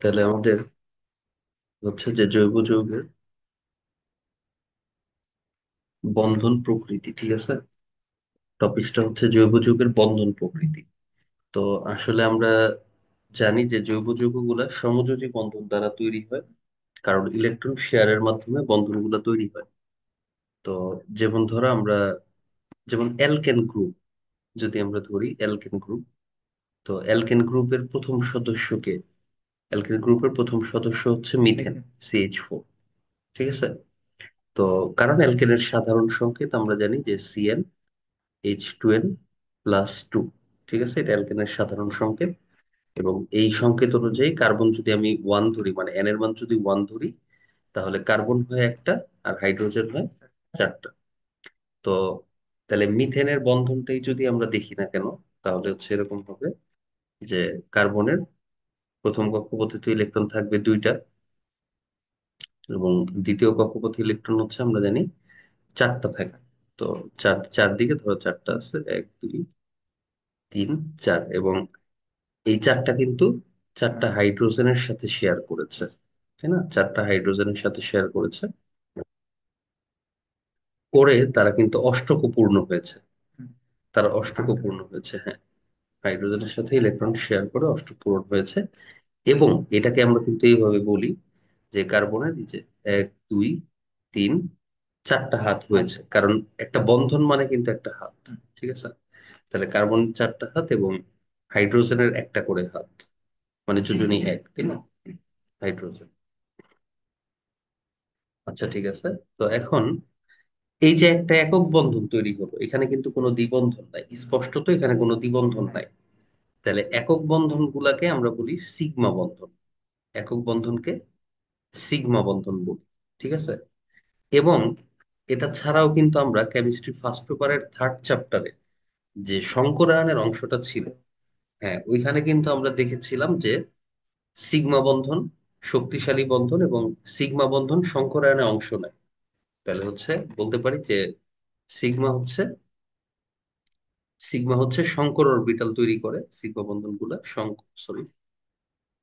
তাহলে আমাদের হচ্ছে যে জৈব যৌগের বন্ধন প্রকৃতি, ঠিক আছে। টপিকটা হচ্ছে জৈব যৌগের বন্ধন প্রকৃতি। তো আসলে আমরা জানি যে জৈব যৌগগুলা সমযোজী বন্ধন দ্বারা তৈরি হয়, কারণ ইলেকট্রন শেয়ারের মাধ্যমে বন্ধনগুলো তৈরি হয়। তো যেমন ধরো আমরা, যেমন অ্যালকেন গ্রুপ, যদি আমরা ধরি অ্যালকেন গ্রুপ, তো অ্যালকেন গ্রুপের প্রথম সদস্যকে, অ্যালকেন গ্রুপের প্রথম সদস্য হচ্ছে মিথেন, CH4, ঠিক আছে। তো কারণ অ্যালকেনের সাধারণ সংকেত আমরা জানি যে CnH2n+2, ঠিক আছে, এটা অ্যালকেনের সাধারণ সংকেত। এবং এই সংকেত অনুযায়ী কার্বন যদি আমি ওয়ান ধরি, মানে এন এর মান যদি ওয়ান ধরি, তাহলে কার্বন হয় একটা আর হাইড্রোজেন হয় চারটা। তো তাহলে মিথেনের বন্ধনটাই যদি আমরা দেখি না কেন, তাহলে হচ্ছে এরকম হবে যে কার্বনের প্রথম কক্ষপথে ইলেকট্রন থাকবে দুইটা, এবং দ্বিতীয় কক্ষপথে ইলেকট্রন হচ্ছে আমরা জানি চারটা থাকে। তো চারদিকে ধরো চারটা আছে, এক দুই তিন চার, এবং এই চারটা কিন্তু চারটা হাইড্রোজেনের সাথে শেয়ার করেছে, তাই না? চারটা হাইড্রোজেনের সাথে শেয়ার করেছে, করে তারা কিন্তু অষ্টক পূর্ণ হয়েছে। তারা অষ্টক পূর্ণ হয়েছে, হ্যাঁ। হাইড্রোজেনের সাথে ইলেকট্রন শেয়ার করে অষ্টক পূরণ হয়েছে। এবং এটাকে আমরা কিন্তু এইভাবে বলি যে কার্বনের এই যে এক দুই তিন চারটা হাত হয়েছে, কারণ একটা বন্ধন মানে কিন্তু একটা হাত, ঠিক আছে। তাহলে কার্বন চারটা হাত এবং হাইড্রোজেনের একটা করে হাত, মানে দুজনেই এক, তাই না? হাইড্রোজেন। আচ্ছা, ঠিক আছে। তো এখন এই যে একটা একক বন্ধন তৈরি হলো, এখানে কিন্তু কোনো দ্বিবন্ধন নাই, স্পষ্টত এখানে কোনো দ্বিবন্ধন নাই। তাহলে একক বন্ধন গুলাকে আমরা বলি সিগমা বন্ধন। একক বন্ধনকে সিগমা বন্ধন বলি, ঠিক আছে। এবং এটা ছাড়াও কিন্তু আমরা কেমিস্ট্রি ফার্স্ট পেপারের থার্ড চ্যাপ্টারে যে সংকরায়নের অংশটা ছিল, হ্যাঁ, ওইখানে কিন্তু আমরা দেখেছিলাম যে সিগমা বন্ধন শক্তিশালী বন্ধন এবং সিগমা বন্ধন সংকরায়নের অংশ নেয়। তাহলে হচ্ছে বলতে পারি যে সিগমা হচ্ছে সিগমা হচ্ছে সংকর অরবিটাল তৈরি করে, সিগমা বন্ধন গুলা সরি,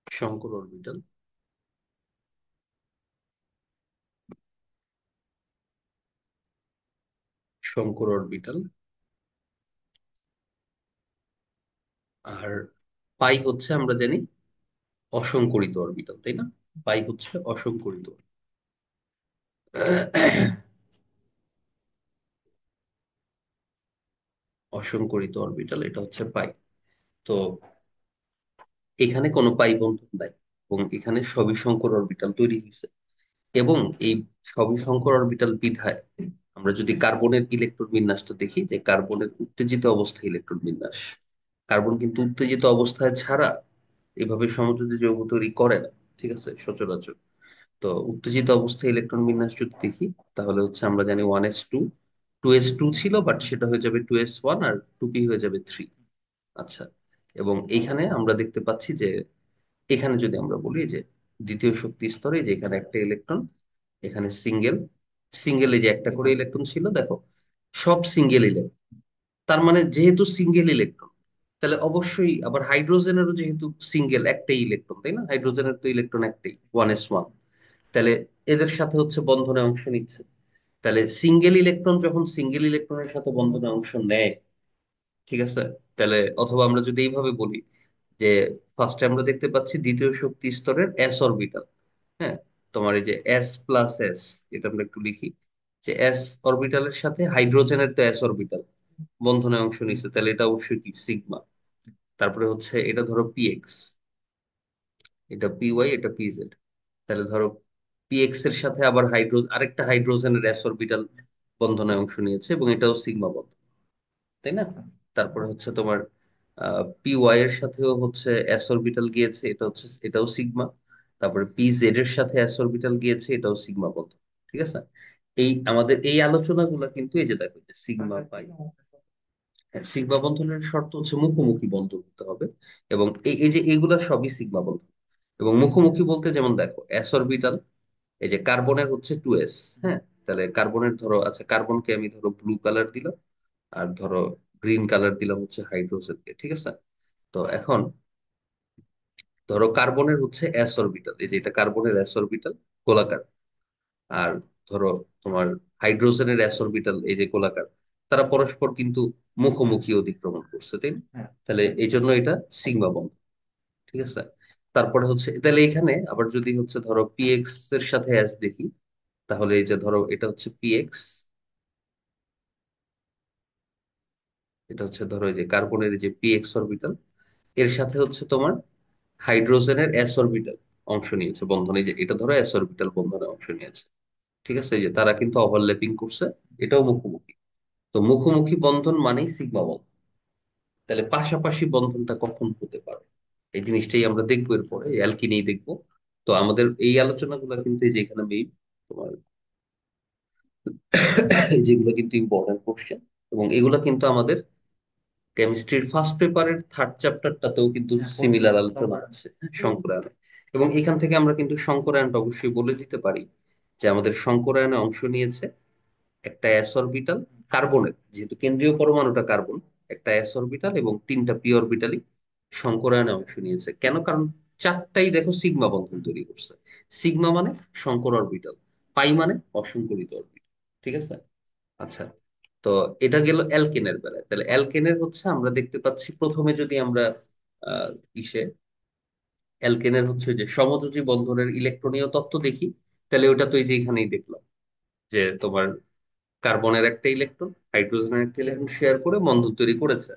সংকর অরবিটাল, সংকর অরবিটাল। আর পাই হচ্ছে আমরা জানি অসংকরিত অরবিটাল, তাই না? পাই হচ্ছে অসংকরিত। অসংকরিত অরবিটাল, এটা হচ্ছে পাই। তো এখানে কোনো পাই বন্ধন নাই, এবং এখানে সবই সংকর অরবিটাল তৈরি হয়েছে। এবং এই সবই সংকর অরবিটাল বিধায় আমরা যদি কার্বনের ইলেকট্রন বিন্যাসটা দেখি, যে কার্বনের উত্তেজিত অবস্থায় ইলেকট্রন বিন্যাস, কার্বন কিন্তু উত্তেজিত অবস্থায় ছাড়া এভাবে সমযোজী যৌগ তৈরি করে না, ঠিক আছে, সচরাচর। তো উত্তেজিত অবস্থায় ইলেকট্রন বিন্যাস যদি দেখি, তাহলে হচ্ছে আমরা জানি 1s2, 2s2 ছিল, বাট সেটা হয়ে যাবে 2s1, আর 2p হয়ে যাবে 3। আচ্ছা, এবং এইখানে আমরা দেখতে পাচ্ছি যে এখানে যদি আমরা বলি যে দ্বিতীয় শক্তি স্তরে যে এখানে একটা ইলেকট্রন, এখানে সিঙ্গেল, সিঙ্গেলে যে একটা করে ইলেকট্রন ছিল, দেখো সব সিঙ্গেল ইলেকট্রন। তার মানে যেহেতু সিঙ্গেল ইলেকট্রন, তাহলে অবশ্যই আবার হাইড্রোজেনেরও যেহেতু সিঙ্গেল একটাই ইলেকট্রন, তাই না? হাইড্রোজেনের তো ইলেকট্রন একটাই, 1s1। তাহলে এদের সাথে হচ্ছে বন্ধনে অংশ নিচ্ছে। তাহলে সিঙ্গেল ইলেকট্রন যখন সিঙ্গেল ইলেকট্রনের সাথে বন্ধনে অংশ নেয়, ঠিক আছে, তাহলে অথবা আমরা যদি এইভাবে বলি যে ফার্স্টে আমরা দেখতে পাচ্ছি দ্বিতীয় শক্তি স্তরের এস অরবিটাল, হ্যাঁ, তোমার এই যে S+S, এটা আমরা একটু লিখি, যে এস অরবিটালের সাথে হাইড্রোজেনের তো এস অরবিটাল বন্ধনে অংশ নিচ্ছে, তাহলে এটা অবশ্যই কি সিগমা। তারপরে হচ্ছে এটা ধরো পিএক্স, এটা PY, এটা PZ। তাহলে ধরো পিএক্স এর সাথে আবার আরেকটা হাইড্রোজেনের এস অরবিটাল বন্ধনে অংশ নিয়েছে, এবং এটাও সিগমা বন্ধন, তাই না? তারপরে হচ্ছে তোমার PY এর সাথেও হচ্ছে এস অরবিটাল গিয়েছে, এটা হচ্ছে, এটাও সিগমা। তারপরে PZ এর সাথে এস অরবিটাল গিয়েছে, এটাও সিগমা বন্ধন, ঠিক আছে। এই আমাদের এই আলোচনাগুলো কিন্তু এই যে দেখো যে সিগমা পাই, হ্যাঁ, সিগমা বন্ধনের শর্ত হচ্ছে মুখোমুখি বন্ধন হতে হবে। এবং এই যে এইগুলা সবই সিগমা বন্ধন। এবং মুখোমুখি বলতে যেমন দেখো এস অরবিটাল, এই যে কার্বনের হচ্ছে 2s, হ্যাঁ। তাহলে কার্বনের ধরো, আচ্ছা, কার্বনকে আমি ধরো ব্লু কালার দিলাম, আর ধরো গ্রিন কালার দিলাম হচ্ছে হাইড্রোজেনকে, ঠিক আছে। তো এখন ধরো কার্বনের হচ্ছে এস অরবিটাল, এই যে এটা কার্বনের এস অরবিটাল, গোলাকার। আর ধরো তোমার হাইড্রোজেনের এস অরবিটাল, এই যে গোলাকার। তারা পরস্পর কিন্তু মুখোমুখি অতিক্রমণ করছে, তাই না? তাহলে এই জন্য এটা সিগমা বন্ধ। ঠিক আছে। তারপরে হচ্ছে তাহলে এখানে আবার যদি হচ্ছে ধরো পিএক্স এর সাথে এস দেখি, তাহলে এই যে ধরো এটা হচ্ছে পিএক্স, এটা হচ্ছে ধরো এই যে কার্বনের এই যে পিএক্স অরবিটাল, এর সাথে হচ্ছে তোমার হাইড্রোজেনের এস অরবিটাল অংশ নিয়েছে বন্ধনে, যে এটা ধরো এস অরবিটাল বন্ধনে অংশ নিয়েছে। ঠিক আছে, এই যে তারা কিন্তু ওভারল্যাপিং করছে, এটাও মুখোমুখি। তো মুখোমুখি বন্ধন মানেই সিগমা বন্ধন। তাহলে পাশাপাশি বন্ধনটা কখন হতে পারে, এই জিনিসটাই আমরা দেখবো এরপরে, অ্যালকিনেই দেখবো। তো আমাদের এই আলোচনাগুলো কিন্তু এই যে এখানে মেইন তোমার যেগুলো কিন্তু ইম্পর্টেন্ট কোশ্চেন, এবং এগুলো কিন্তু আমাদের কেমিস্ট্রির ফার্স্ট পেপারের থার্ড চ্যাপ্টারটাতেও কিন্তু সিমিলার আলোচনা আছে, শঙ্করায়নে। এবং এখান থেকে আমরা কিন্তু শঙ্করায়নটা অবশ্যই বলে দিতে পারি যে আমাদের শঙ্করায়নে অংশ নিয়েছে একটা এস অরবিটাল, কার্বনের যেহেতু কেন্দ্রীয় পরমাণুটা কার্বন, একটা এস অরবিটাল এবং তিনটা পি অরবিটালই শঙ্করায়নে অংশ নিয়েছে। কেন? কারণ চারটাই দেখো সিগমা বন্ধন তৈরি করছে। সিগমা মানে শঙ্কর অরবিটাল, পাই মানে অসংকরিত অরবিটাল। ঠিক আছে। আচ্ছা, তো এটা গেল অ্যালকেনের বেলায়। তাহলে অ্যালকেনের হচ্ছে আমরা দেখতে পাচ্ছি প্রথমে যদি আমরা ইসে অ্যালকেনের হচ্ছে যে সমযোজী বন্ধনের ইলেকট্রনীয় তত্ত্ব দেখি, তাহলে ওটা তো এই যে এখানেই দেখলাম যে তোমার কার্বনের একটা ইলেকট্রন হাইড্রোজেনের একটা ইলেকট্রন শেয়ার করে বন্ধন তৈরি করেছে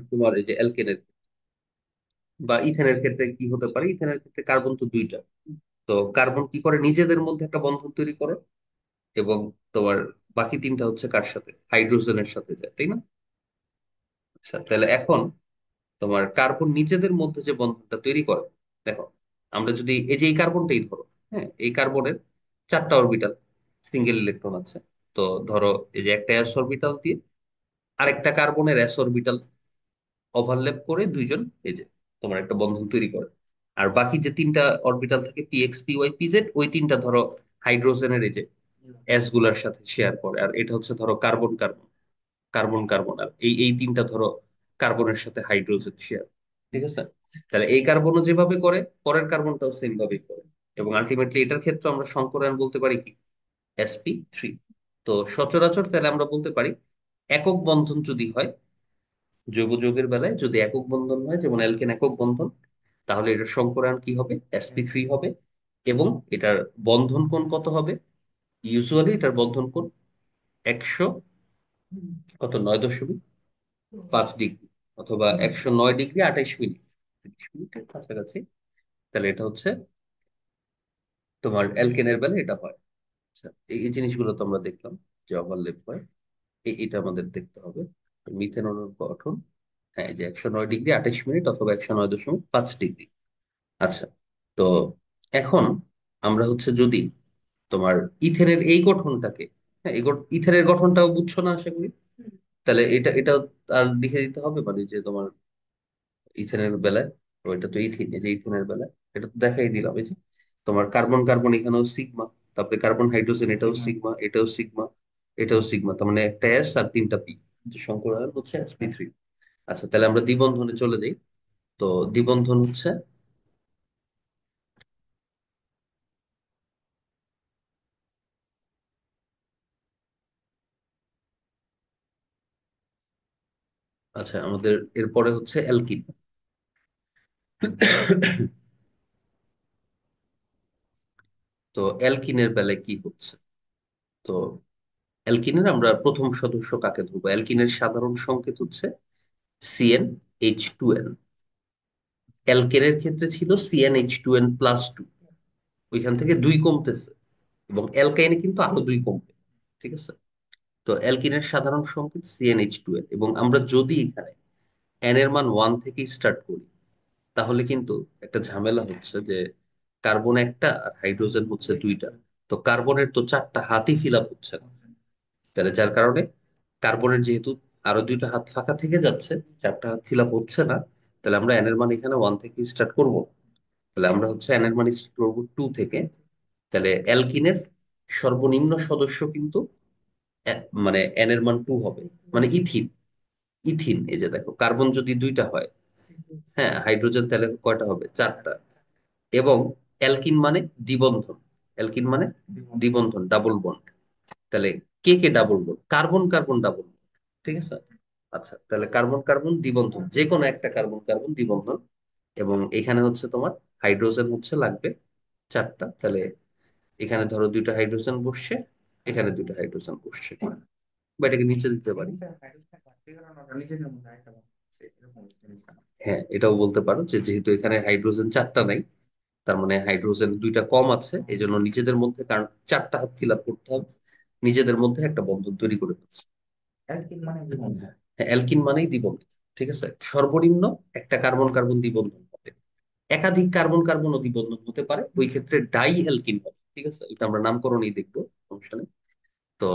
তোমার এই যে অ্যালকেনের বা ইথেনের ক্ষেত্রে কি হতে পারে, ইথেনের ক্ষেত্রে কার্বন তো দুইটা। তো কার্বন কি করে, নিজেদের মধ্যে একটা বন্ধন তৈরি করে, এবং তোমার বাকি তিনটা হচ্ছে কার সাথে, হাইড্রোজেনের সাথে যায়, তাই না? আচ্ছা, তাহলে এখন তোমার কার্বন নিজেদের মধ্যে যে বন্ধনটা তৈরি করে, দেখো আমরা যদি এই যে এই কার্বনটাই ধরো, হ্যাঁ, এই কার্বনের চারটা অরবিটাল, সিঙ্গেল ইলেকট্রন আছে। তো ধরো এই যে একটা এস অরবিটাল দিয়ে আরেকটা কার্বনের এস অরবিটাল ওভারল্যাপ করে দুইজন এই যে তোমার একটা বন্ধন তৈরি করে। আর বাকি যে তিনটা অরবিটাল থাকে P X P Y P Z, ওই তিনটা ধরো হাইড্রোজেনের এই যে এস গুলার সাথে শেয়ার করে। আর এটা হচ্ছে ধরো কার্বন কার্বন, কার্বন কার্বন, আর এই এই তিনটা ধরো কার্বনের সাথে হাইড্রোজেন শেয়ার। ঠিক আছে। তাহলে এই কার্বনও যেভাবে করে, পরের কার্বনটাও সেম ভাবেই করে। এবং আলটিমেটলি এটার ক্ষেত্রে আমরা সংকরায়ন বলতে পারি কি, sp3। তো সচরাচর তাহলে আমরা বলতে পারি একক বন্ধন যদি হয়, জৈব যৌগের বেলায় যদি একক বন্ধন হয়, যেমন অ্যালকেন একক বন্ধন, তাহলে এটার সংকরায়ন কি হবে, sp3 হবে। এবং এটার বন্ধন কোণ কত হবে, ইউজুয়ালি এটার বন্ধন কোণ 100, কত, 9.5 ডিগ্রি, অথবা 109 ডিগ্রি 28 মিনিট, 30 মিনিটের কাছাকাছি। তাহলে এটা হচ্ছে তোমার অ্যালকেনের বেলা এটা হয়। আচ্ছা, এই এই জিনিসগুলো তো আমরা দেখলাম যে ওভারল্যাপ হয়, এটা আমাদের দেখতে হবে। মিথেন অণুর গঠন, হ্যাঁ, যে 109 ডিগ্রি 28 মিনিট অথবা 109.5 ডিগ্রি। আচ্ছা, তো এখন আমরা হচ্ছে যদি তোমার ইথেনের এই গঠনটাকে, হ্যাঁ, ইথেনের গঠনটাও বুঝছো না আশা করি। তাহলে এটা আর লিখে দিতে হবে, মানে যে তোমার ইথেনের বেলায়, তো এটা তো ইথিন, এই যে ইথেনের বেলায় এটা তো দেখাই দিলাম, এই যে তোমার কার্বন কার্বন এখানেও সিগমা, তারপরে কার্বন হাইড্রোজেন এটাও সিগমা, এটাও সিগমা, এটাও সিগমা, তার মানে একটা এস আর তিনটা পি, যে সংকরায়ন হচ্ছে sp3। আচ্ছা, তাহলে আমরা দ্বিবন্ধনে চলে যাই। তো দ্বিবন্ধন হচ্ছে, আচ্ছা আমাদের এরপরে হচ্ছে অ্যালকিন। তো অ্যালকিনের বেলায় কি হচ্ছে, তো অ্যালকিনের আমরা প্রথম সদস্য কাকে ধরবো, অ্যালকিনের সাধারণ সংকেত হচ্ছে CnH2n। অ্যালকেনের ক্ষেত্রে ছিল CnH2n+2, ওইখান থেকে দুই কমতেছে, এবং অ্যালকাইনে কিন্তু আরো দুই কমবে। ঠিক আছে। তো অ্যালকিনের সাধারণ সংকেত CnH2n, এবং আমরা যদি এখানে n এর মান 1 থেকে স্টার্ট করি, তাহলে কিন্তু একটা ঝামেলা হচ্ছে যে কার্বন একটা আর হাইড্রোজেন হচ্ছে দুইটা। তো কার্বনের তো চারটা হাতই ফিল আপ হচ্ছে না। তাহলে যার কারণে কার্বনের যেহেতু আরো দুইটা হাত ফাঁকা থেকে যাচ্ছে, চারটা হাত ফিল আপ হচ্ছে না, তাহলে আমরা এন এর মান এখানে 1 থেকে স্টার্ট করব। তাহলে আমরা হচ্ছে এন এর মান স্টার্ট করবো 2 থেকে। তাহলে অ্যালকিনের সর্বনিম্ন সদস্য কিন্তু মানে এন এর মান 2 হবে, মানে ইথিন। ইথিন, এই যে দেখো কার্বন যদি দুইটা হয়, হ্যাঁ, হাইড্রোজেন তাহলে কয়টা হবে? চারটা। এবং অ্যালকিন মানে দ্বিবন্ধন। অ্যালকিন মানে দ্বিবন্ধন, ডাবল বন্ড। তাহলে কে কে double bond? Carbon carbon double bond. ঠিক আছে। আচ্ছা, তাহলে কার্বন কার্বন দ্বিবন্ধন, যে কোনো একটা কার্বন কার্বন দ্বিবন্ধন। এবং এখানে হচ্ছে তোমার হাইড্রোজেন হচ্ছে লাগবে চারটা। তাহলে এখানে ধরো দুইটা হাইড্রোজেন বসছে, এখানে দুইটা হাইড্রোজেন বসছে, বা এটাকে নিচে দিতে পারি। হ্যাঁ, এটাও বলতে পারো যে যেহেতু এখানে হাইড্রোজেন চারটা নাই, তার মানে হাইড্রোজেন দুইটা কম আছে, এই জন্য নিজেদের মধ্যে, কারণ চারটা হাত ফিল আপ করতে হবে, নিজেদের মধ্যে একটা বন্ধন তৈরি করে ফেলছে। হ্যাঁ, অ্যালকিন মানেই দ্বিবন্ধন। ঠিক আছে। সর্বনিম্ন একটা কার্বন কার্বন দ্বিবন্ধন হবে, একাধিক কার্বন কার্বন ও দ্বিবন্ধন হতে পারে, ওই ক্ষেত্রে ডাই অ্যালকিন হবে। ঠিক আছে, এটা আমরা নামকরণই দেখবো অনুষ্ঠানে। তো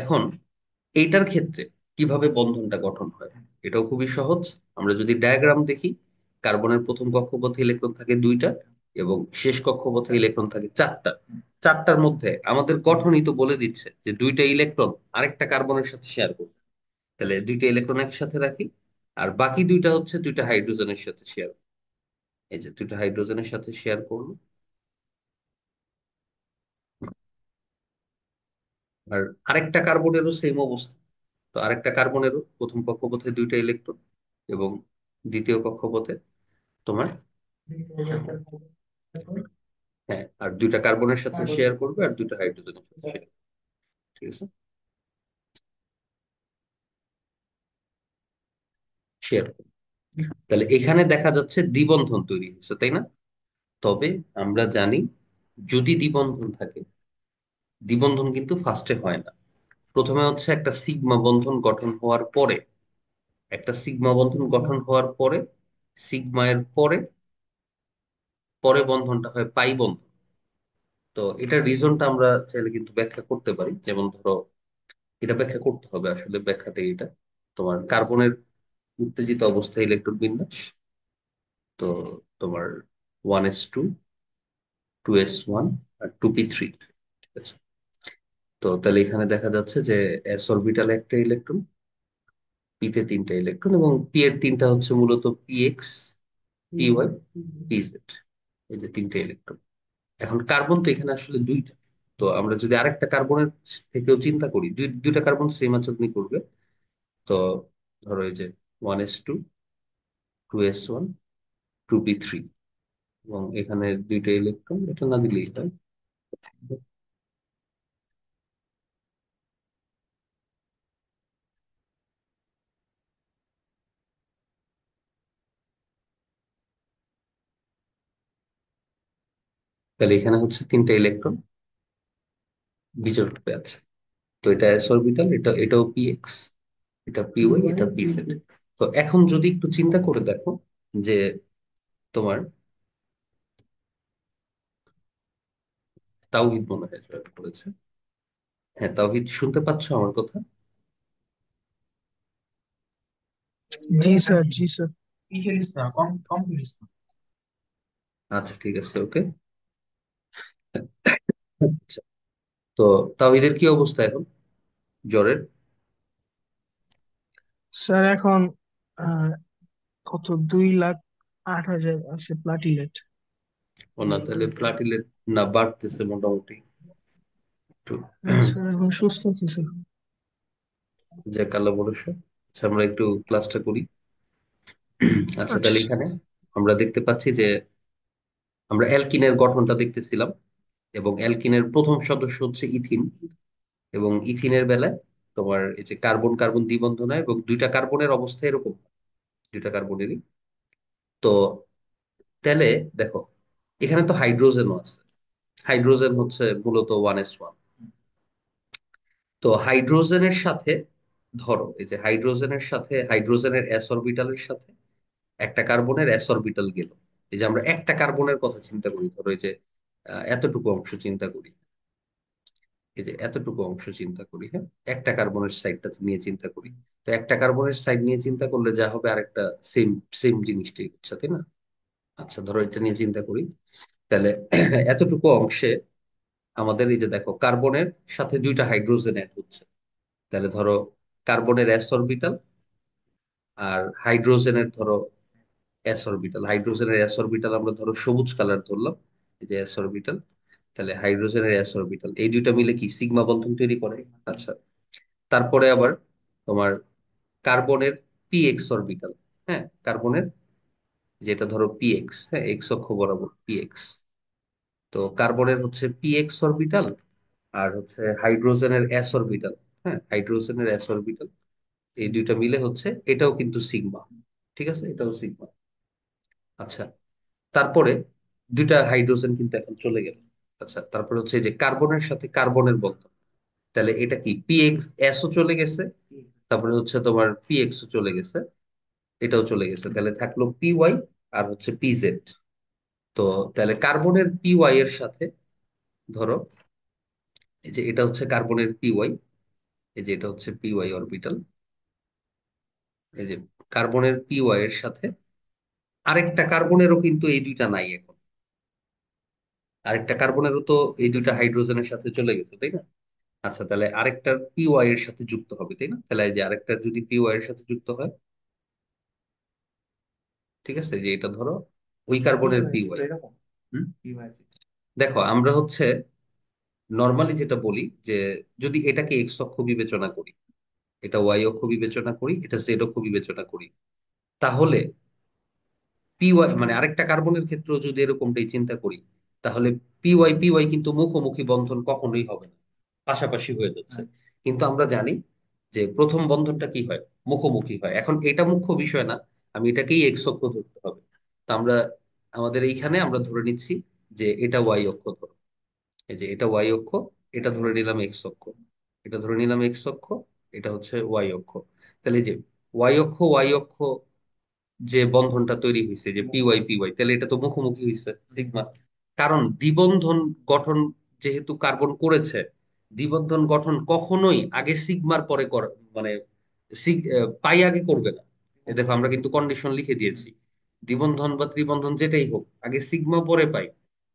এখন এইটার ক্ষেত্রে কিভাবে বন্ধনটা গঠন হয়, এটাও খুবই সহজ। আমরা যদি ডায়াগ্রাম দেখি, কার্বনের প্রথম কক্ষপথে ইলেকট্রন থাকে দুইটা, এবং শেষ কক্ষপথে ইলেকট্রন থাকে চারটা। চারটার মধ্যে আমাদের গঠনই তো বলে দিচ্ছে যে দুইটা ইলেকট্রন আরেকটা কার্বনের সাথে শেয়ার করবে। তাহলে দুইটা ইলেকট্রন একসাথে রাখি, আর বাকি দুইটা হচ্ছে দুইটা হাইড্রোজেনের সাথে শেয়ার। এই যে দুইটা হাইড্রোজেনের সাথে শেয়ার করলো। আর আরেকটা কার্বনেরও সেম অবস্থা। তো আরেকটা কার্বনেরও প্রথম কক্ষপথে দুইটা ইলেকট্রন, এবং দ্বিতীয় কক্ষপথে তোমার, হ্যাঁ, আর দুইটা কার্বনের সাথে শেয়ার করবে আর দুইটা হাইড্রোজেনের সাথে শেয়ার। ঠিক আছে, শেয়ার করবে। তাহলে এখানে দেখা যাচ্ছে দ্বিবন্ধন তৈরি হচ্ছে, তাই না? তবে আমরা জানি, যদি দ্বিবন্ধন থাকে, দ্বিবন্ধন কিন্তু ফার্স্টে হয় না। প্রথমে হচ্ছে একটা সিগমা বন্ধন গঠন হওয়ার পরে, একটা সিগমা বন্ধন গঠন হওয়ার পরে, সিগমা এর পরে পরে বন্ধনটা হয় পাই বন্ধন। তো এটার রিজনটা আমরা চাইলে কিন্তু ব্যাখ্যা করতে পারি। যেমন ধরো, এটা ব্যাখ্যা করতে হবে আসলে, ব্যাখ্যাতে এটা তোমার কার্বনের উত্তেজিত অবস্থায় ইলেকট্রন বিন্যাস। তো তোমার 1s2, 2s1, আর 2p3। ঠিক আছে। তো তাহলে এখানে দেখা যাচ্ছে যে এস অরবিটালে একটা ইলেকট্রন, পি তে তিনটা ইলেকট্রন, এবং পি এর তিনটা হচ্ছে মূলত P X, P Y, P Z. এই যে তিনটা ইলেকট্রন। এখন কার্বন তো এখানে আসলে দুইটা। তো আমরা যদি আরেকটা কার্বনের থেকেও চিন্তা করি, দুইটা কার্বন সেম আচরণই করবে। তো ধরো এই যে 1s2, 2s1, 2p3, এবং এখানে দুইটা ইলেকট্রন, এটা না দিলেই হয়। তাহলে এখানে হচ্ছে তিনটা ইলেকট্রন বিজোড় রূপে আছে। তো এটা এস অরবিটাল, এটাও পি এক্স, এটা পি ওয়াই, এটা পি জেড। তো এখন যদি একটু চিন্তা করে দেখো যে তোমার, তাওহিদ মনে হয় জয়েন করেছে। হ্যাঁ, তাওহিদ, শুনতে পাচ্ছ আমার কথা? जी सर, जी सर। আচ্ছা, ঠিক আছে, ওকে। আচ্ছা, তো তাওহিদের কি অবস্থা এখন, জ্বরের? স্যার এখন আহ, কত 2,08,000 আছে প্লাটিলেট। ও না, তাহলে প্লাটিলেট না বাড়তেছে মোটামুটি একটু। স্যার এখন সুস্থ আছে স্যার। যাক, আল্লাহ ভরসা। আচ্ছা, আমরা একটু ক্লাসটা করি। আচ্ছা, আচ্ছা তাহলে স্যার। এখানে আমরা দেখতে পাচ্ছি যে আমরা অ্যালকিনের গঠনটা দেখতেছিলাম, এবং অ্যালকিনের প্রথম সদস্য হচ্ছে ইথিন। এবং ইথিনের বেলায় তোমার এই যে কার্বন কার্বন দ্বিবন্ধন হয়, এবং দুইটা কার্বনের অবস্থা এরকম, দুইটা কার্বনেরই। তো তাহলে দেখো, এখানে তো হাইড্রোজেনও আছে। হাইড্রোজেন হচ্ছে মূলত 1s1। তো হাইড্রোজেনের সাথে, ধরো এই যে হাইড্রোজেনের সাথে, হাইড্রোজেনের এস অরবিটালের সাথে একটা কার্বনের এস অরবিটাল গেল। এই যে আমরা একটা কার্বনের কথা চিন্তা করি, ধরো এই যে এতটুকু অংশ চিন্তা করি, এই যে এতটুকু অংশ চিন্তা করি, হ্যাঁ, একটা কার্বনের সাইডটা নিয়ে চিন্তা করি। তো একটা কার্বনের সাইড নিয়ে চিন্তা করলে যা হবে আরেকটা সেম, সেম জিনিসটাই হচ্ছে, তাই না? আচ্ছা, ধরো এটা নিয়ে চিন্তা করি। তাহলে এতটুকু অংশে আমাদের এই যে দেখো, কার্বনের সাথে দুইটা হাইড্রোজেন অ্যাড হচ্ছে। তাহলে ধরো কার্বনের এস অরবিটাল আর হাইড্রোজেনের ধরো এস অরবিটাল, হাইড্রোজেনের এস অরবিটাল আমরা ধরো সবুজ কালার ধরলাম, এই যে এস অরবিটাল। তাহলে হাইড্রোজেনের এস অরবিটাল এই দুইটা মিলে কি সিগমা বন্ধন তৈরি করে। আচ্ছা, তারপরে আবার তোমার কার্বনের পি এক্স অরবিটাল। হ্যাঁ, কার্বনের যেটা ধরো পি এক্স, হ্যাঁ এক্স অক্ষ বরাবর পি এক্স। তো কার্বনের হচ্ছে পি এক্স অরবিটাল, আর হচ্ছে হাইড্রোজেনের এস অরবিটাল। হ্যাঁ, হাইড্রোজেনের এস অরবিটাল এই দুইটা মিলে হচ্ছে, এটাও কিন্তু সিগমা। ঠিক আছে, এটাও সিগমা। আচ্ছা, তারপরে দুইটা হাইড্রোজেন কিন্তু এখন চলে গেল। আচ্ছা, তারপরে হচ্ছে এই যে কার্বনের সাথে কার্বনের বন্ধন, তাহলে এটা কি পি এক্স এসও চলে গেছে, তারপরে হচ্ছে তোমার পি এক্সও চলে গেছে, এটাও চলে গেছে, তাহলে থাকলো পি ওয়াই আর হচ্ছে পি জেড। তো তাহলে কার্বনের পি ওয়াই এর সাথে ধরো, এই যে এটা হচ্ছে কার্বনের পি ওয়াই, এই যে এটা হচ্ছে পি ওয়াই অরবিটাল। এই যে কার্বনের পি ওয়াই এর সাথে আরেকটা কার্বনেরও কিন্তু এই দুইটা নাই এখন, আরেকটা কার্বনেরও তো এই দুইটা হাইড্রোজেনের সাথে চলে গেছে, তাই না? আচ্ছা, তাহলে আরেকটার পি ওয়াই এর সাথে যুক্ত হবে, তাই না? তাহলে এই যে আরেকটার যদি পি ওয়াই এর সাথে যুক্ত হয়, ঠিক আছে, যে এটা ধরো ওই কার্বনের পি ওয়াই। দেখো আমরা হচ্ছে নর্মালি যেটা বলি যে যদি এটাকে এক্স অক্ষ বিবেচনা করি, এটা ওয়াই অক্ষ বিবেচনা করি, এটা জেড অক্ষ বিবেচনা করি, তাহলে পি ওয়াই মানে আরেকটা কার্বনের ক্ষেত্রেও যদি এরকমটাই চিন্তা করি, তাহলে পি ওয়াই কিন্তু মুখোমুখি বন্ধন কখনোই হবে না, পাশাপাশি হয়ে যাচ্ছে। কিন্তু আমরা জানি যে প্রথম বন্ধনটা কি হয়, মুখোমুখি হয়। এখন এটা মুখ্য বিষয় না, আমি এটাকেই এক্স অক্ষ ধরতে হবে। তা আমরা আমাদের এইখানে আমরা ধরে নিচ্ছি যে এটা ওয়াই অক্ষ ধরো, এই যে এটা ওয়াই অক্ষ, এটা ধরে নিলাম এক্স অক্ষ, এটা ধরে নিলাম এক্স অক্ষ, এটা হচ্ছে ওয়াই অক্ষ। তাহলে এই যে ওয়াই অক্ষ যে বন্ধনটা তৈরি হয়েছে যে পি ওয়াই, তাহলে এটা তো মুখোমুখি হয়েছে সিগমা। কারণ দ্বিবন্ধন গঠন যেহেতু কার্বন করেছে, দ্বিবন্ধন গঠন কখনোই আগে সিগমার পরে মানে পাই আগে করবে না। এই দেখো আমরা কিন্তু কন্ডিশন লিখে দিয়েছি, দ্বিবন্ধন বা ত্রিবন্ধন যেটাই হোক আগে সিগমা পরে পাই।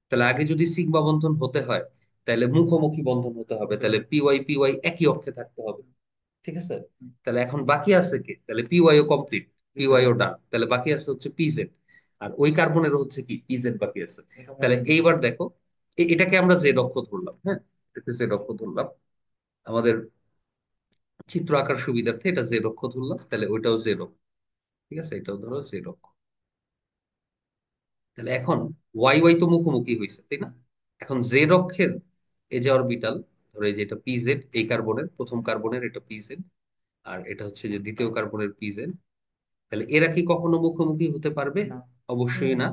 তাহলে আগে যদি সিগমা বন্ধন হতে হয়, তাহলে মুখোমুখি বন্ধন হতে হবে, তাহলে পি ওয়াই একই অক্ষে থাকতে হবে। ঠিক আছে, তাহলে এখন বাকি আছে কে, তাহলে পি ওয়াই ও কমপ্লিট, পি ওয়াই ও ডান, তাহলে বাকি আছে হচ্ছে পিজেড। আর ওই কার্বনের হচ্ছে কি পিজেড বাকি আছে। তাহলে এইবার দেখো, এটাকে আমরা জেড অক্ষ ধরলাম, হ্যাঁ এটাকে জেড অক্ষ ধরলাম, আমাদের চিত্র আঁকার সুবিধার্থে এটা জেড অক্ষ ধরলাম, তাহলে ওইটাও জেড অক্ষ। ঠিক আছে, এটাও ধরো জেড অক্ষ। তাহলে এখন ওয়াই ওয়াই তো মুখোমুখি হয়েছে, তাই না? এখন জেড অক্ষের এই যে অরবিটাল, ধরো এই যে এটা পিজেড, এই কার্বনের প্রথম কার্বনের এটা পিজেড, আর এটা হচ্ছে যে দ্বিতীয় কার্বনের পিজেড। তাহলে এরা কি কখনো মুখোমুখি হতে পারবে? অবশ্যই না।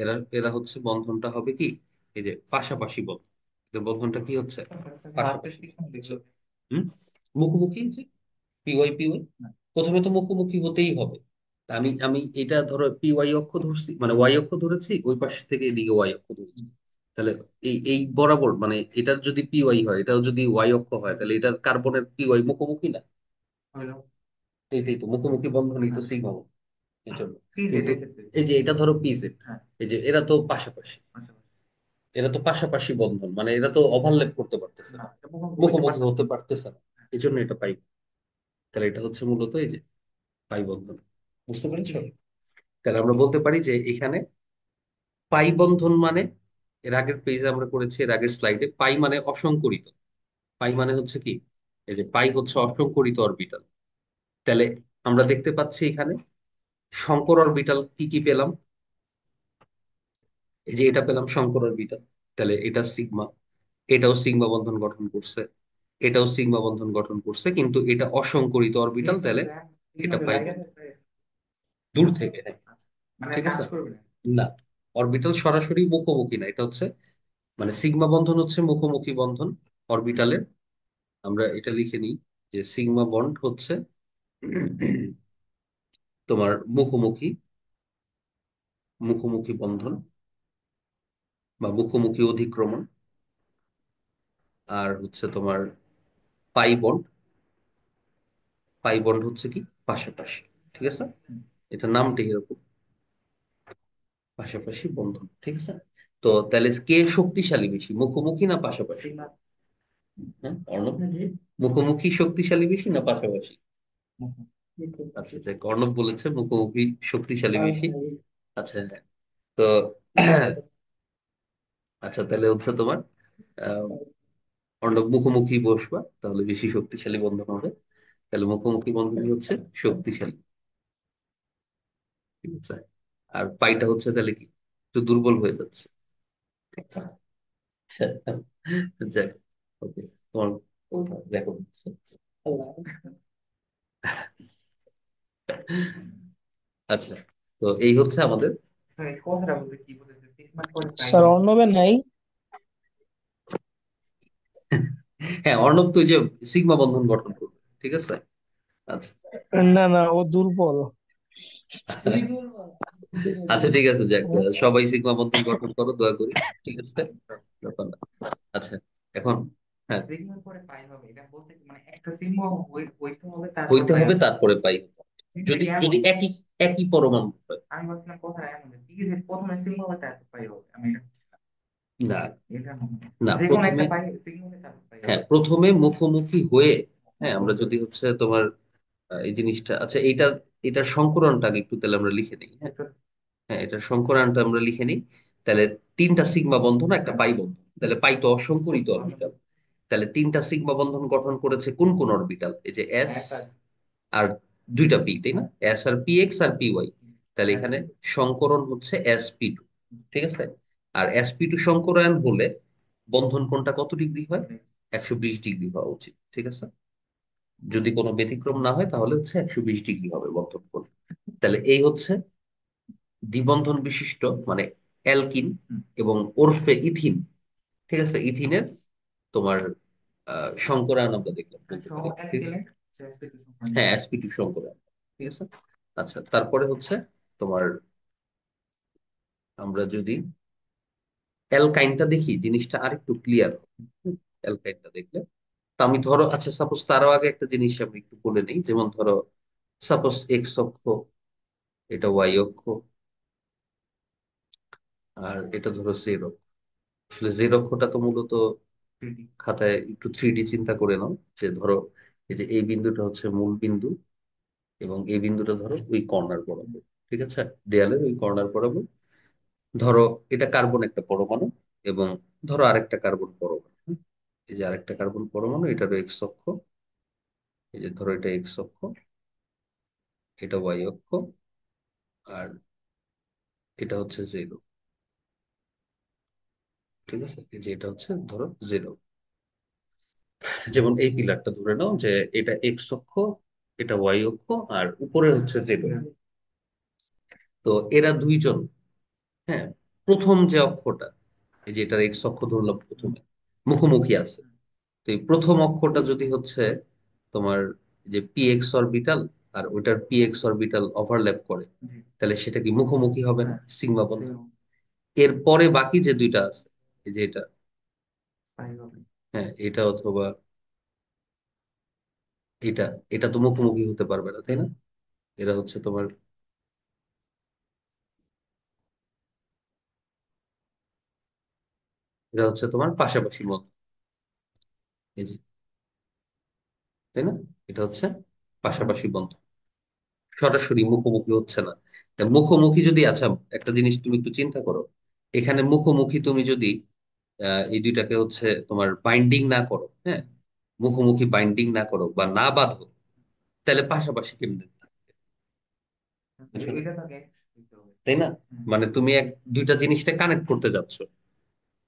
এরা এরা হচ্ছে বন্ধনটা হবে কি, এই যে পাশাপাশি বন্ধন, এদের বন্ধনটা কি হচ্ছে পাশাপাশি। হুম, মুখোমুখি যে পি ওয়াই প্রথমে তো মুখোমুখি হতেই হবে। তা আমি আমি এটা ধরো পি ওয়াই অক্ষ ধরছি, মানে ওয়াই অক্ষ ধরেছি, ওই পাশ থেকে এদিকে ওয়াই অক্ষ ধরেছি। তাহলে এই বরাবর মানে এটার যদি পি ওয়াই হয়, এটাও যদি ওয়াই অক্ষ হয়, তাহলে এটার কার্বনের পি ওয়াই মুখোমুখি না? এইটাই তো মুখোমুখি বন্ধনই তো সিগমা। এই জন্য কিন্তু এই যে এটা ধরো পিজেড, এই যে এরা তো পাশাপাশি, এরা তো পাশাপাশি বন্ধন, মানে এরা তো ওভারল্যাপ করতে পারতেছে না, মুখোমুখি হতে পারতেছে না, এই জন্য এটা পাই। তাহলে এটা হচ্ছে মূলত এই যে পাই বন্ধন। বুঝতে পেরেছো? তাহলে আমরা বলতে পারি যে এখানে পাই বন্ধন মানে, এর আগের পেজে আমরা করেছি, এর আগের স্লাইডে পাই মানে অসংকরিত। পাই মানে হচ্ছে কি, এই যে পাই হচ্ছে অসংকরিত অরবিটাল। তাহলে আমরা দেখতে পাচ্ছি এখানে শঙ্কর অরবিটাল কি কি পেলাম, এই যে এটা পেলাম শঙ্কর অরবিটাল, তাহলে এটা সিগমা, এটাও সিগমা বন্ধন গঠন করছে, এটাও সিগমা বন্ধন গঠন করছে, কিন্তু এটা অসংকরিত অরবিটাল, তাহলে এটা পাই দূর থেকে, হ্যাঁ ঠিক আছে। না, অরবিটাল সরাসরি মুখোমুখি না, এটা হচ্ছে মানে সিগমা বন্ধন হচ্ছে মুখোমুখি বন্ধন অরবিটালের। আমরা এটা লিখে নিই যে সিগমা বন্ড হচ্ছে তোমার মুখোমুখি, মুখোমুখি বন্ধন বা মুখোমুখি অধিক্রমণ। আর হচ্ছে তোমার পাই বন্ড, পাই বন্ড হচ্ছে কি পাশাপাশি। ঠিক আছে, এটা নামটি এরকম, পাশাপাশি বন্ধন। ঠিক আছে, তো তাহলে কে শক্তিশালী বেশি, মুখোমুখি না পাশাপাশি? হ্যাঁ অর্ণব, মুখোমুখি শক্তিশালী বেশি না পাশাপাশি? আচ্ছা, যে অর্ণব বলেছে মুখোমুখি শক্তিশালী বেশি। আচ্ছা, হ্যাঁ। তো আচ্ছা, তাহলে হচ্ছে তোমার আহ, অর্ণব মুখোমুখি বসবা, তাহলে বেশি শক্তিশালী বন্ধন হবে। তাহলে মুখোমুখি বন্ধনই হচ্ছে শক্তিশালী। ঠিক আছে। আর পাইটা হচ্ছে তাহলে কি, একটু দুর্বল হয়ে যাচ্ছে। আচ্ছা, যাক, ওকে, তোমার দেখো। আচ্ছা, তো এই হচ্ছে আমাদের। স্যার অর্ণবের নাই। হ্যাঁ, অর্ণব তো ওই যে সিগমা বন্ধন গঠন করবে। ঠিক আছে। আচ্ছা। না না, ও দুর্বল। আচ্ছা, ঠিক আছে, যাক, ও- সবাই সিগমা বন্ধন গঠন করো, দোয়া করি। ঠিক আছে, ব্যাপার না। আচ্ছা, এখন, হ্যাঁ, হইতে হবে তারপরে পাই। যদি যদি একই একই পরমাণু হয়। না, না, প্রথমে, হ্যাঁ, প্রথমে মুখোমুখি হয়ে, হ্যাঁ, আমরা যদি হচ্ছে তোমার এই জিনিসটা, আচ্ছা, এটার সংকরণটা আগে একটু তাহলে আমরা লিখে নিই। হ্যাঁ, হ্যাঁ, এটার সংকরণটা আমরা লিখে নিই। তাহলে তিনটা সিগমা বন্ধন, একটা পাই বন্ধন, তাহলে পাই তো অসংকরিত অরবিটাল। তাহলে তিনটা সিগমা বন্ধন গঠন করেছে কোন কোন অরবিটাল? এই যে এস আর দুইটা পি, তাই না? এস আর পি এক্স আর পি ওয়াই। তাহলে এখানে সংকরণ হচ্ছে এস পি টু। ঠিক আছে। আর এস পি টু সংকরায়ন হলে বন্ধন কোণটা কত ডিগ্রি হয়? 120 ডিগ্রি হওয়া উচিত। ঠিক আছে। যদি কোনো ব্যতিক্রম না হয় তাহলে হচ্ছে 120 ডিগ্রি হবে বন্ধন কোণ। তাহলে এই হচ্ছে দ্বিবন্ধন বিশিষ্ট, মানে অ্যালকিন এবং ওরফে ইথিন। ঠিক আছে, ইথিনের তোমার সংকরায়ন আমরা দেখলাম বলতে পারি। ঠিক আছে? হ্যাঁ, sp2 সংকরায়ন। ঠিক আছে। আচ্ছা, তারপরে হচ্ছে তোমার, আমরা যদি অ্যালকাইনটা দেখি জিনিসটা আরেকটু ক্লিয়ার। অ্যালকাইনটা দেখলে, তো আমি ধরো, আচ্ছা, সাপোজ তারও আগে একটা জিনিস আমি একটু বলে নিই, যেমন ধরো সাপোজ এক্স অক্ষ, এটা ওয়াই অক্ষ, আর এটা ধরো জেড অক্ষ। আসলে জেড অক্ষটা তো মূলত খাতায় একটু 3D চিন্তা করে নাও। যে ধরো, এই যে এই বিন্দুটা হচ্ছে মূল বিন্দু, এবং এই বিন্দুটা ধরো ওই কর্নার বরাবর। ঠিক আছে, দেয়ালের ওই কর্নার বরাবর। ধরো এটা কার্বন একটা পরমাণু, এবং ধরো আরেকটা কার্বন পরমাণু। হুম? এই যে আরেকটা কার্বন পরমাণু, এটারও এক্স অক্ষ। এই যে ধরো এটা এক্স অক্ষ, এটা ওয়াই অক্ষ, আর এটা হচ্ছে জেড। ঠিক আছে, এই যে এটা হচ্ছে ধরো জেড। যেমন এই পিলারটা ধরে নাও যে এটা এক্স অক্ষ, এটা ওয়াই অক্ষ, আর উপরে হচ্ছে জেড। তো এরা দুইজন, হ্যাঁ, প্রথম যে অক্ষটা, এই যে এটার এক্স অক্ষ ধরলাম প্রথমে, মুখোমুখি আছে। তো এই প্রথম অক্ষটা যদি হচ্ছে তোমার যে পি এক্স অরবিটাল আর ওইটার পি এক্স অরবিটাল ওভারল্যাপ করে, তাহলে সেটা কি মুখোমুখি হবে না? সিগমা বন্ধন। এর পরে বাকি যে দুইটা আছে, এই যে এটা, হ্যাঁ, এটা অথবা এটা, এটা তো মুখোমুখি হতে পারবে না, তাই না? এরা হচ্ছে তোমার, এরা হচ্ছে তোমার পাশাপাশি মত, এই যে, তাই না? এটা হচ্ছে পাশাপাশি বন্ধন, সরাসরি মুখোমুখি হচ্ছে না। তা মুখোমুখি যদি, আচ্ছা, একটা জিনিস তুমি একটু চিন্তা করো, এখানে মুখোমুখি তুমি যদি এই দুইটাকে হচ্ছে তোমার বাইন্ডিং না করো, হ্যাঁ, মুখোমুখি বাইন্ডিং না করো বা না বাঁধো, তাহলে পাশাপাশি কেমনে থাকবে? আসলে, তাই না? মানে তুমি দুইটা জিনিসটা কানেক্ট করতে যাচ্ছ,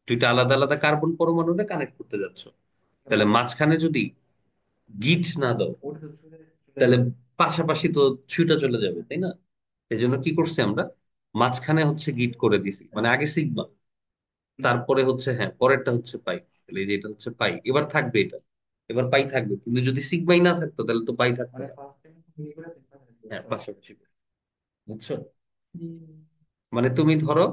দুইটা আলাদা আলাদা কার্বন পরমাণুকে কানেক্ট করতে যাচ্ছ। তাহলে মাঝখানে যদি গিট না দাও, তাহলে পাশাপাশি তো ছুটে চলে যাবে, তাই না? এই জন্য কি করছি আমরা, মাঝখানে হচ্ছে গিট করে দিছি, মানে আগে সিগমা, তারপরে হচ্ছে, হ্যাঁ, পরেরটা হচ্ছে পাই। তাহলে এই যে এটা হচ্ছে পাই, এবার থাকবে এটা, এবার পাই থাকবে, কিন্তু যদি সিগমাই না থাকতো তাহলে তো পাই থাকতো না। হ্যাঁ, পাশাপাশি, বুঝছো? মানে তুমি ধরো,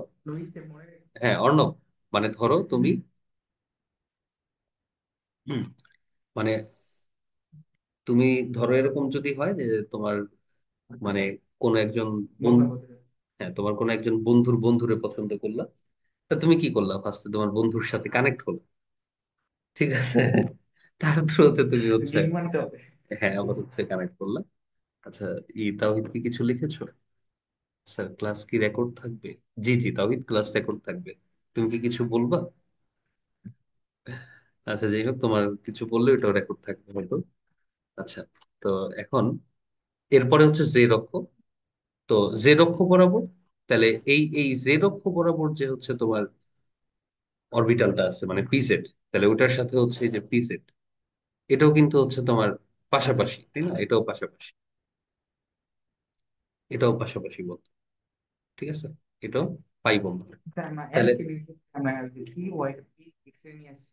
হ্যাঁ, অর্ণব, মানে ধরো তুমি, হুম, মানে তুমি ধরো এরকম যদি হয় যে তোমার, মানে কোন একজন বন্ধু, হ্যাঁ, তোমার কোন একজন বন্ধুর বন্ধুরে পছন্দ করলা, তা তুমি কি করলা? ফার্স্টে তোমার বন্ধুর সাথে কানেক্ট হলো। ঠিক আছে। তার থ্রুতে তুমি হচ্ছে, হ্যাঁ, আবার হচ্ছে কানেক্ট করলা। আচ্ছা, তাওহিদ কি কিছু লিখেছো? স্যার, ক্লাস কি রেকর্ড থাকবে? জি জি তাওহিদ, ক্লাস রেকর্ড থাকবে। তুমি কি কিছু বলবা? আচ্ছা, যাই হোক, তোমার কিছু বললে ওটা রেকর্ড থাকবে হয়তো। আচ্ছা, তো এখন এরপরে হচ্ছে জেড অক্ষ। তো জেড অক্ষ বরাবর, তাহলে এই জেড অক্ষ বরাবর যে হচ্ছে তোমার অরবিটালটা আছে মানে পিজেড, তাহলে ওটার সাথে হচ্ছে এই যে পিজেড, এটাও কিন্তু হচ্ছে তোমার পাশাপাশি, তাই না? এটাও পাশাপাশি, এটাও পাশাপাশি বন্ধু। ঠিক আছে, এটাও পাই বন্ধু। স্যার আমরা তাহলে অ্যালকেনের ক্ষেত্রে আমরা ওই যে পি ওয়াই পি এক্স এ নিয়ে আসছি,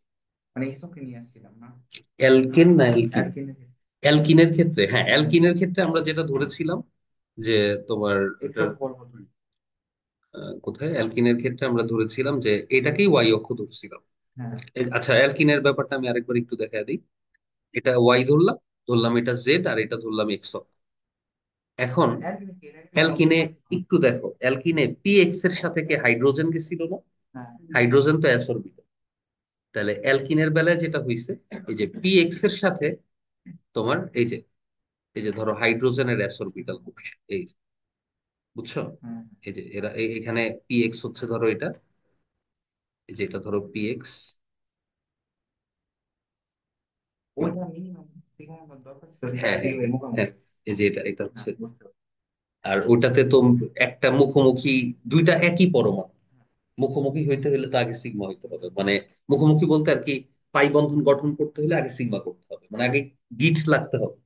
মানে এসওকে নিয়ে আসছিলাম না অ্যালকেন না অ্যালকিন? অ্যালকেনের ক্ষেত্রে। অ্যালকিনের ক্ষেত্রে, হ্যাঁ, অ্যালকিনের ক্ষেত্রে আমরা যেটা ধরেছিলাম যে তোমার এক্সও বলবো। কোথায় অ্যালকিনের ক্ষেত্রে আমরা ধরেছিলাম যে এটাকেই ওয়াই অক্ষ ধরছিলাম। হ্যাঁ আচ্ছা, অ্যালকিনের ব্যাপারটা আমি আরেকবার একটু দেখা দিই। এটা ওয়াই ধরলাম, ধরলাম এটা জেড, আর এটা ধরলাম এক্স অক্ষ। এখন স্যার অ্যালকেনের কি এটা অ্যালকিনে অপোজিট না? একটু দেখো, অ্যালকিনে পি এক্স এর সাথে কি হাইড্রোজেন গেছিল না? হ্যাঁ হাইড্রোজেন তো অ্যাস অরবিটাল। তাহলে অ্যালকিনের বেলায় যেটা হয়েছে, এই যে পি এক্স এর সাথে তোমার এই যে ধরো হাইড্রোজেনের অ্যাস অরবিটাল বসছে, এই যে, বুঝছো? হ্যাঁ এই যে এরা এখানে পি এক্স হচ্ছে ধরো এটা, এই যে এটা ধরো পি এক্স। ওইটা মিনিমাম সিগমা দরকার ছিল হ্যাঁ তাহলে হ্যাঁ ওই মোকাম হ্যাঁ, হয়ে গেছে। এই যে এটা হ্যাঁ হচ্ছে। বুঝতে পারছি। আর ওটাতে তো একটা মুখোমুখি, দুইটা একই পরমাণু, মুখোমুখি হইতে হলে তো আগে সিগমা হইতে হবে, মানে মুখোমুখি বলতে আর কি, পাই বন্ধন গঠন করতে হলে আগে সিগমা করতে হবে, মানে আগে গিট লাগতে হবে।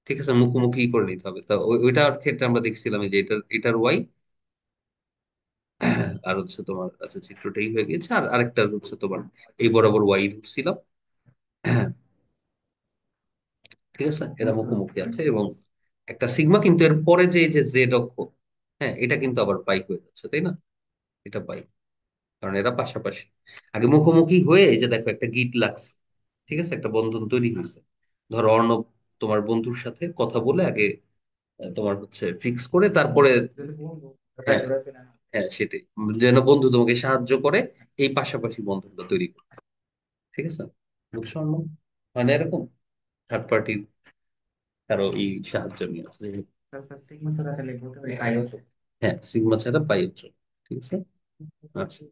ঠিক আছে, মুখোমুখি করে নিতে হবে। তো ওইটার ক্ষেত্রে আমরা দেখছিলাম এই যে এটার ওয়াই, আর হচ্ছে তোমার, আচ্ছা চিত্রটাই হয়ে গেছে, আর আরেকটা হচ্ছে তোমার এই বরাবর ওয়াই ধরছিলাম। ঠিক আছে, এরা বুঝতে পারছি। মুখোমুখি আছে, এবং একটা সিগমা, কিন্তু এর পরে যে এই যে জেড অক্ষ, হ্যাঁ, এটা কিন্তু আবার পাই হয়ে যাচ্ছে, তাই না? এটা পাই, কারণ এরা পাশাপাশি। আগে মুখোমুখি হয়ে এই যে দেখো একটা গিট লাগছে, ঠিক আছে, একটা বন্ধন তৈরি হয়েছে। ধরো অর্ণব তোমার বন্ধুর সাথে কথা বলে আগে তোমার হচ্ছে ফিক্স করে তারপরে, যদি বন্ধু হ্যাঁ জোড়া ফেলে না। হ্যাঁ সেটাই, যেন বন্ধু তোমাকে সাহায্য করে এই পাশাপাশি বন্ধনটা তৈরি করতে। ঠিক আছে, বুঝছো অর্ণব? মানে এরকম থার্ড পার্টির কারো এই সাহায্য নিয়ে আছে। তাহলে সিগমা ছাড়া তাহলে বলতে পারি আইও তো। হ্যাঁ, সিগমা ছাড়া পাই হচ্ছে। ঠিক আছে, আচ্ছা।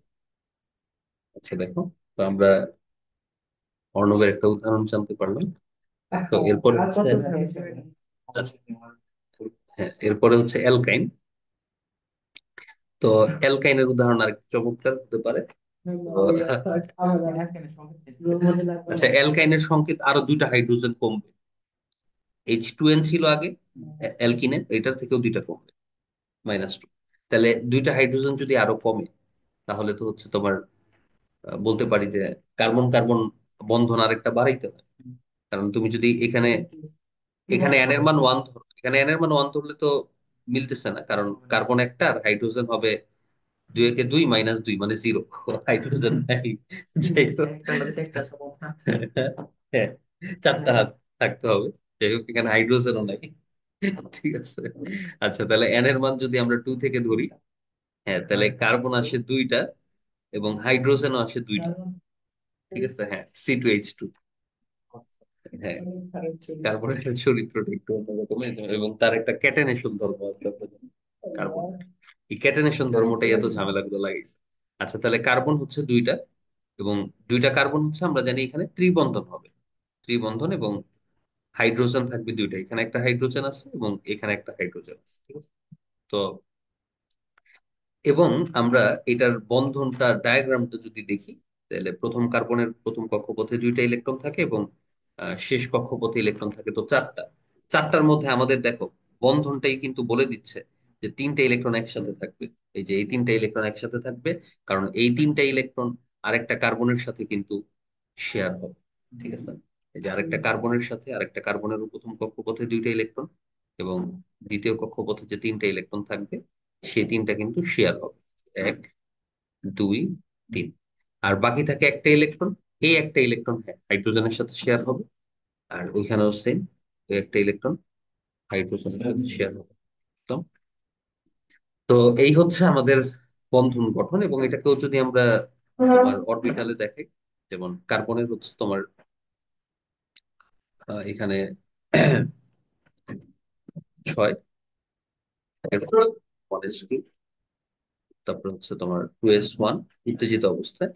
আচ্ছা দেখো, তো আমরা অর্ণবের একটা উদাহরণ জানতে পারলাম। তো এরপরে আর হচ্ছে, কত হয়েছে? আচ্ছা, হ্যাঁ, এরপরে হচ্ছে অ্যালকাইন। তো অ্যালকাইনের উদাহরণ আর একটু চমৎকার হতে পারে। তো, অ্যালকেনের সংকেত আচ্ছা, অ্যালকাইনের সংকেত আরো দুইটা হাইড্রোজেন কমবে। H2N ছিল আগে অ্যালকিনে, এটার থেকেও দুইটা কমবে, -2। তাহলে দুইটা হাইড্রোজেন যদি আরো কমে, তাহলে তো হচ্ছে তোমার বলতে পারি যে কার্বন কার্বন বন্ধন আরেকটা বাড়াইতে হয়। কারণ তুমি যদি এখানে এখানে এন এর মান ওয়ান ধরো, এখানে এন এর মান ওয়ান ধরলে তো মিলতেছে না, কারণ কার্বন একটা আর হাইড্রোজেন হবে 2 একে 2 -2 মানে 0, হাইড্রোজেন নাই। যাই হোক, একটা হলে একটা সমান না। হ্যাঁ, চারটা হাত থাকতে হবে। যাই হোক, এখানে হাইড্রোজেনও নাই। ঠিক আছে, আচ্ছা, তাহলে এন এর মান যদি আমরা 2 থেকে ধরি, হ্যাঁ, তাহলে কার্বন আসে দুইটা এবং হাইড্রোজেনও আসে দুইটা। ঠিক আছে, হ্যাঁ, C2H2। হ্যাঁ, কার্বনের চরিত্রটা একটু অন্যরকম, এবং তার একটা ক্যাটানেশন ধর্ম আছে আমরা জানি। কার্বন, এই ক্যাটানেশন ধর্মটাই এত ঝামেলা গুলো লাগিয়েছে। আচ্ছা, তাহলে কার্বন হচ্ছে দুইটা, এবং দুইটা কার্বন হচ্ছে আমরা জানি এখানে ত্রিবন্ধন হবে, ত্রিবন্ধন, এবং হাইড্রোজেন থাকবে দুইটা, এখানে একটা হাইড্রোজেন আছে এবং এখানে একটা হাইড্রোজেন আছে। ঠিক আছে, তো এবং আমরা এটার বন্ধনটা ডায়াগ্রামটা যদি দেখি, তাহলে প্রথম কার্বনের প্রথম কক্ষপথে দুইটা ইলেকট্রন থাকে, এবং শেষ কক্ষপথে ইলেকট্রন থাকে তো চারটা। চারটার মধ্যে আমাদের দেখো বন্ধনটাই কিন্তু বলে দিচ্ছে যে তিনটা ইলেকট্রন একসাথে থাকবে। এই যে এই তিনটা ইলেকট্রন একসাথে থাকবে, কারণ এই তিনটা ইলেকট্রন আরেকটা কার্বনের সাথে কিন্তু শেয়ার হবে। ঠিক আছে, এই যে আরেকটা কার্বনের সাথে আরেকটা কার্বনের প্রথম কক্ষপথে দুইটা ইলেকট্রন, এবং দ্বিতীয় কক্ষপথে যে তিনটা ইলেকট্রন থাকবে সেই তিনটা কিন্তু শেয়ার হবে, 1 2 3। আর বাকি থাকে একটা ইলেকট্রন, এই একটা ইলেকট্রন, হ্যাঁ, হাইড্রোজেনের সাথে শেয়ার হবে, আর ওইখানেও সেম, ওই একটা ইলেকট্রন হাইড্রোজেনের সাথে শেয়ার হবে। একদম। তো এই হচ্ছে আমাদের বন্ধন গঠন, এবং এটাকেও যদি আমরা তোমার অরবিটালে দেখাই, যেমন কার্বনের হচ্ছে তোমার এখানে ছয়, এরপর 1s2, তারপর হচ্ছে তোমার 2s1 উত্তেজিত অবস্থায়,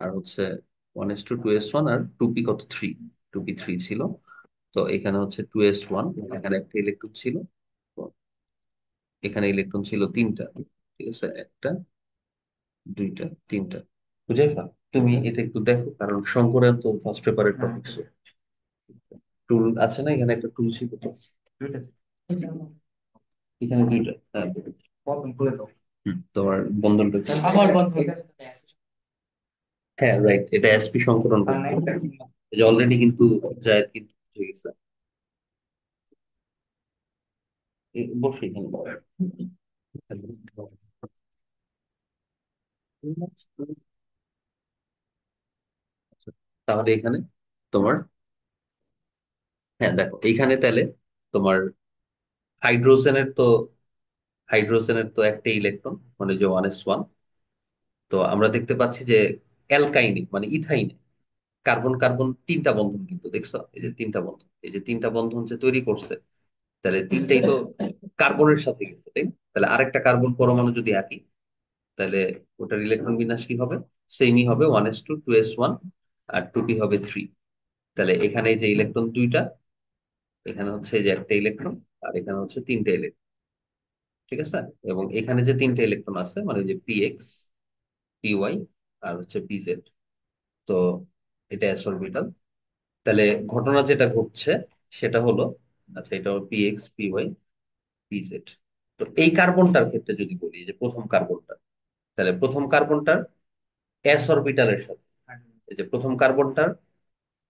আর হচ্ছে 1s2 2s1, আর 2p কত, 3, 2p 3 ছিল। তো এখানে হচ্ছে 2s1, এখানে একটা ইলেকট্রন ছিল। তো এখানে ইলেকট্রন ছিল তিনটা। ঠিক আছে, একটা, দুইটা, তিনটা। বুঝাইফা, তুমি এটা একটু দেখো, কারণ শঙ্করের তো ফার্স্ট পেপারের হ্যাঁ, টপিক। টুল আছে না, এখানে একটা টুল ছিল তো। দুইটা। এখানে দুইটা, হ্যাঁ। বন্ধন খুলে দাও। তোমার বন্ধনটা কি? আমার বন্ধন। হ্যাঁ, রাইট, এটা এসপি সংকরণ আর বন্ধন। একটা এই যে অলরেডি কিন্তু জায়েদ কিন্তু হয়ে গেছে। বসে এখানে তাহলে এখানে তোমার, হ্যাঁ দেখো এইখানে তাহলে তোমার হাইড্রোজেনের তো একটা ইলেকট্রন, মানে যে 1s1। তো আমরা দেখতে পাচ্ছি যে অ্যালকাইনে মানে ইথাইনে কার্বন কার্বন তিনটা বন্ধন, কিন্তু দেখছো এই যে তিনটা বন্ধন, এই যে তিনটা বন্ধন যে তৈরি করছে, তাহলে তিনটাই তো কার্বনের সাথে গেছে, তাই না? তাহলে আরেকটা কার্বন পরমাণু যদি আঁকি, তাহলে ওটার ইলেকট্রন বিন্যাস কি হবে? সেমই হবে, 1s2 2s1, আর 2p হবে 3। তাহলে এখানে যে ইলেকট্রন দুইটা, এখানে হচ্ছে এই যে একটা ইলেকট্রন, আর এখানে হচ্ছে তিনটা ইলেকট্রন। ঠিক আছে, এবং এখানে যে তিনটা ইলেকট্রন আছে, মানে যে পিএক্স, পিওয়াই, আর হচ্ছে পিজেড। তো এটা এস অরবিটাল। তাহলে ঘটনা যেটা ঘটছে সেটা হলো, আচ্ছা এটা পিএক্স পিওয়াই পিজেড। তো এই কার্বনটার ক্ষেত্রে যদি বলি, যে প্রথম কার্বনটা, তাহলে প্রথম কার্বনটার এস অরবিটালের সাথে, এই যে প্রথম কার্বনটার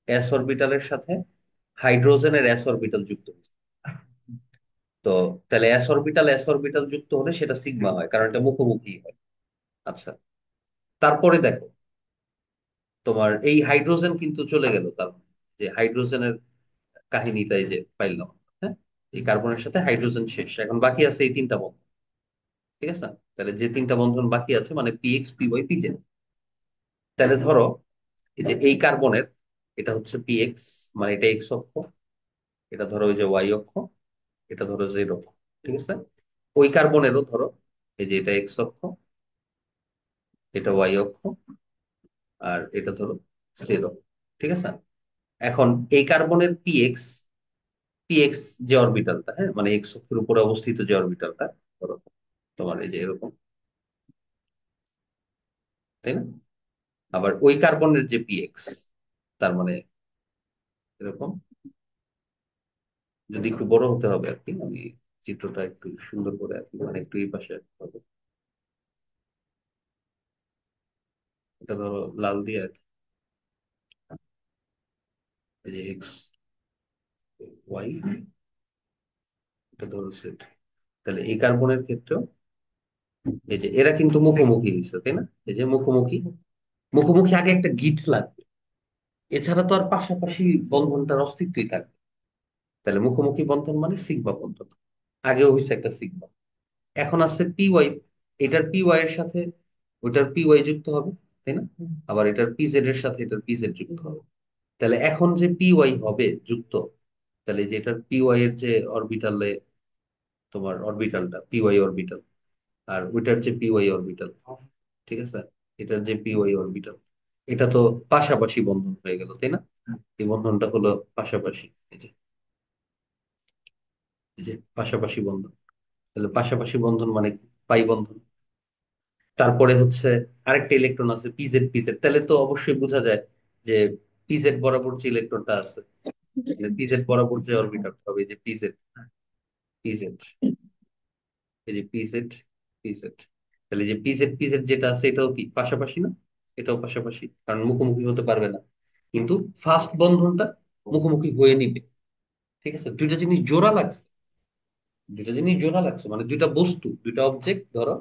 এস অরবিটালের সাথে হাইড্রোজেনের এস অরবিটাল যুক্ত হচ্ছে। তো তাহলে এস অরবিটাল যুক্ত হলে সেটা সিগমা হয়, কারণ এটা মুখোমুখি হয়। আচ্ছা, তারপরে দেখো তোমার এই হাইড্রোজেন কিন্তু চলে গেল, তার মানে যে হাইড্রোজেনের কাহিনীটা এই যে পাইলাম। হ্যাঁ, এই কার্বনের সাথে হাইড্রোজেন শেষ, এখন বাকি আছে এই তিনটা বন্ধন। ঠিক আছে, তাহলে যে তিনটা বন্ধন বাকি আছে, মানে পিএক্স পিওয়াই পিজেড। তাহলে ধরো এই যে এই কার্বনের, এটা হচ্ছে পিএক্স, মানে এটা এক্স অক্ষ, এটা ধরো ওই যে ওয়াই অক্ষ, এটা ধরো জেড অক্ষ। ঠিক আছে, ওই কার্বনেরও ধরো এই যে এটা এক্স অক্ষ, এটা ওয়াই অক্ষ, আর এটা ধরো জেড অক্ষ। ঠিক আছে, এখন এই কার্বনের পিএক্স, পিএক্স যে অরবিটালটা, হ্যাঁ মানে এক্স অক্ষের উপরে অবস্থিত যে অরবিটালটা, ধরো তোমার এই যে এরকম, তাই না? আবার ওই কার্বনের যে পিএক্স, তার মানে এরকম, যদি একটু বড় হতে হবে আর কি, আমি চিত্রটা একটু সুন্দর করে আর কি, মানে একটু এই পাশে রাখতে হবে। এটা ধরো লাল দিয়ে আর কি, এই যে এক্স ওয়াই, এটা ধরো সেট। তাহলে এই কার্বনের ক্ষেত্রেও এই যে এরা কিন্তু মুখোমুখি হয়েছে, তাই না? এই যে মুখোমুখি, মুখোমুখি আগে একটা গিঁট লাগবে, এছাড়া তো আর পাশাপাশি বন্ধনটার অস্তিত্বই থাকবে। তাহলে মুখোমুখি বন্ধন মানে সিগমা বন্ধন, আগেও হয়েছে একটা সিগমা। এখন আছে পিওয়াই, এটার পিওয়াই এর সাথে ওইটার পিওয়াই যুক্ত হবে, তাই না? আবার এটার পিজেড এর সাথে এটার পিজেড যুক্ত হবে। তাহলে এখন যে পিওয়াই হবে যুক্ত, তাহলে যে এটার পিওয়াই এর যে অরবিটালে, তোমার অরবিটালটা পিওয়াই অরবিটাল, আর ওইটার যে পিওয়াই অরবিটাল, ঠিক আছে, এটার যে পিওয়াই অরবিটাল, এটা তো পাশাপাশি বন্ধন হয়ে গেল, তাই না? এই বন্ধনটা হলো পাশাপাশি, এই যে পাশাপাশি বন্ধন। তাহলে পাশাপাশি বন্ধন মানে কি? পাই বন্ধন। তারপরে হচ্ছে আরেকটা ইলেকট্রন আছে পিজেড পিজেড, তাহলে তো অবশ্যই বোঝা যায় যে পিজেড বরাবর যে ইলেকট্রনটা আছে, পিজেড বরাবর যে অরবিটাল হবে, এই যে পিজেড, পিজেড, এই যে পিজেড পিজেড। তাহলে এই যে পিজেড পিজেড যেটা আছে, এটাও কি পাশাপাশি না? এটাও পাশাপাশি, কারণ মুখোমুখি হতে পারবে না, কিন্তু ফার্স্ট বন্ধনটা মুখোমুখি হয়ে নিবে। ঠিক আছে, দুইটা জিনিস জোড়া লাগছে, মানে দুইটা বস্তু, দুইটা অবজেক্ট, ধরো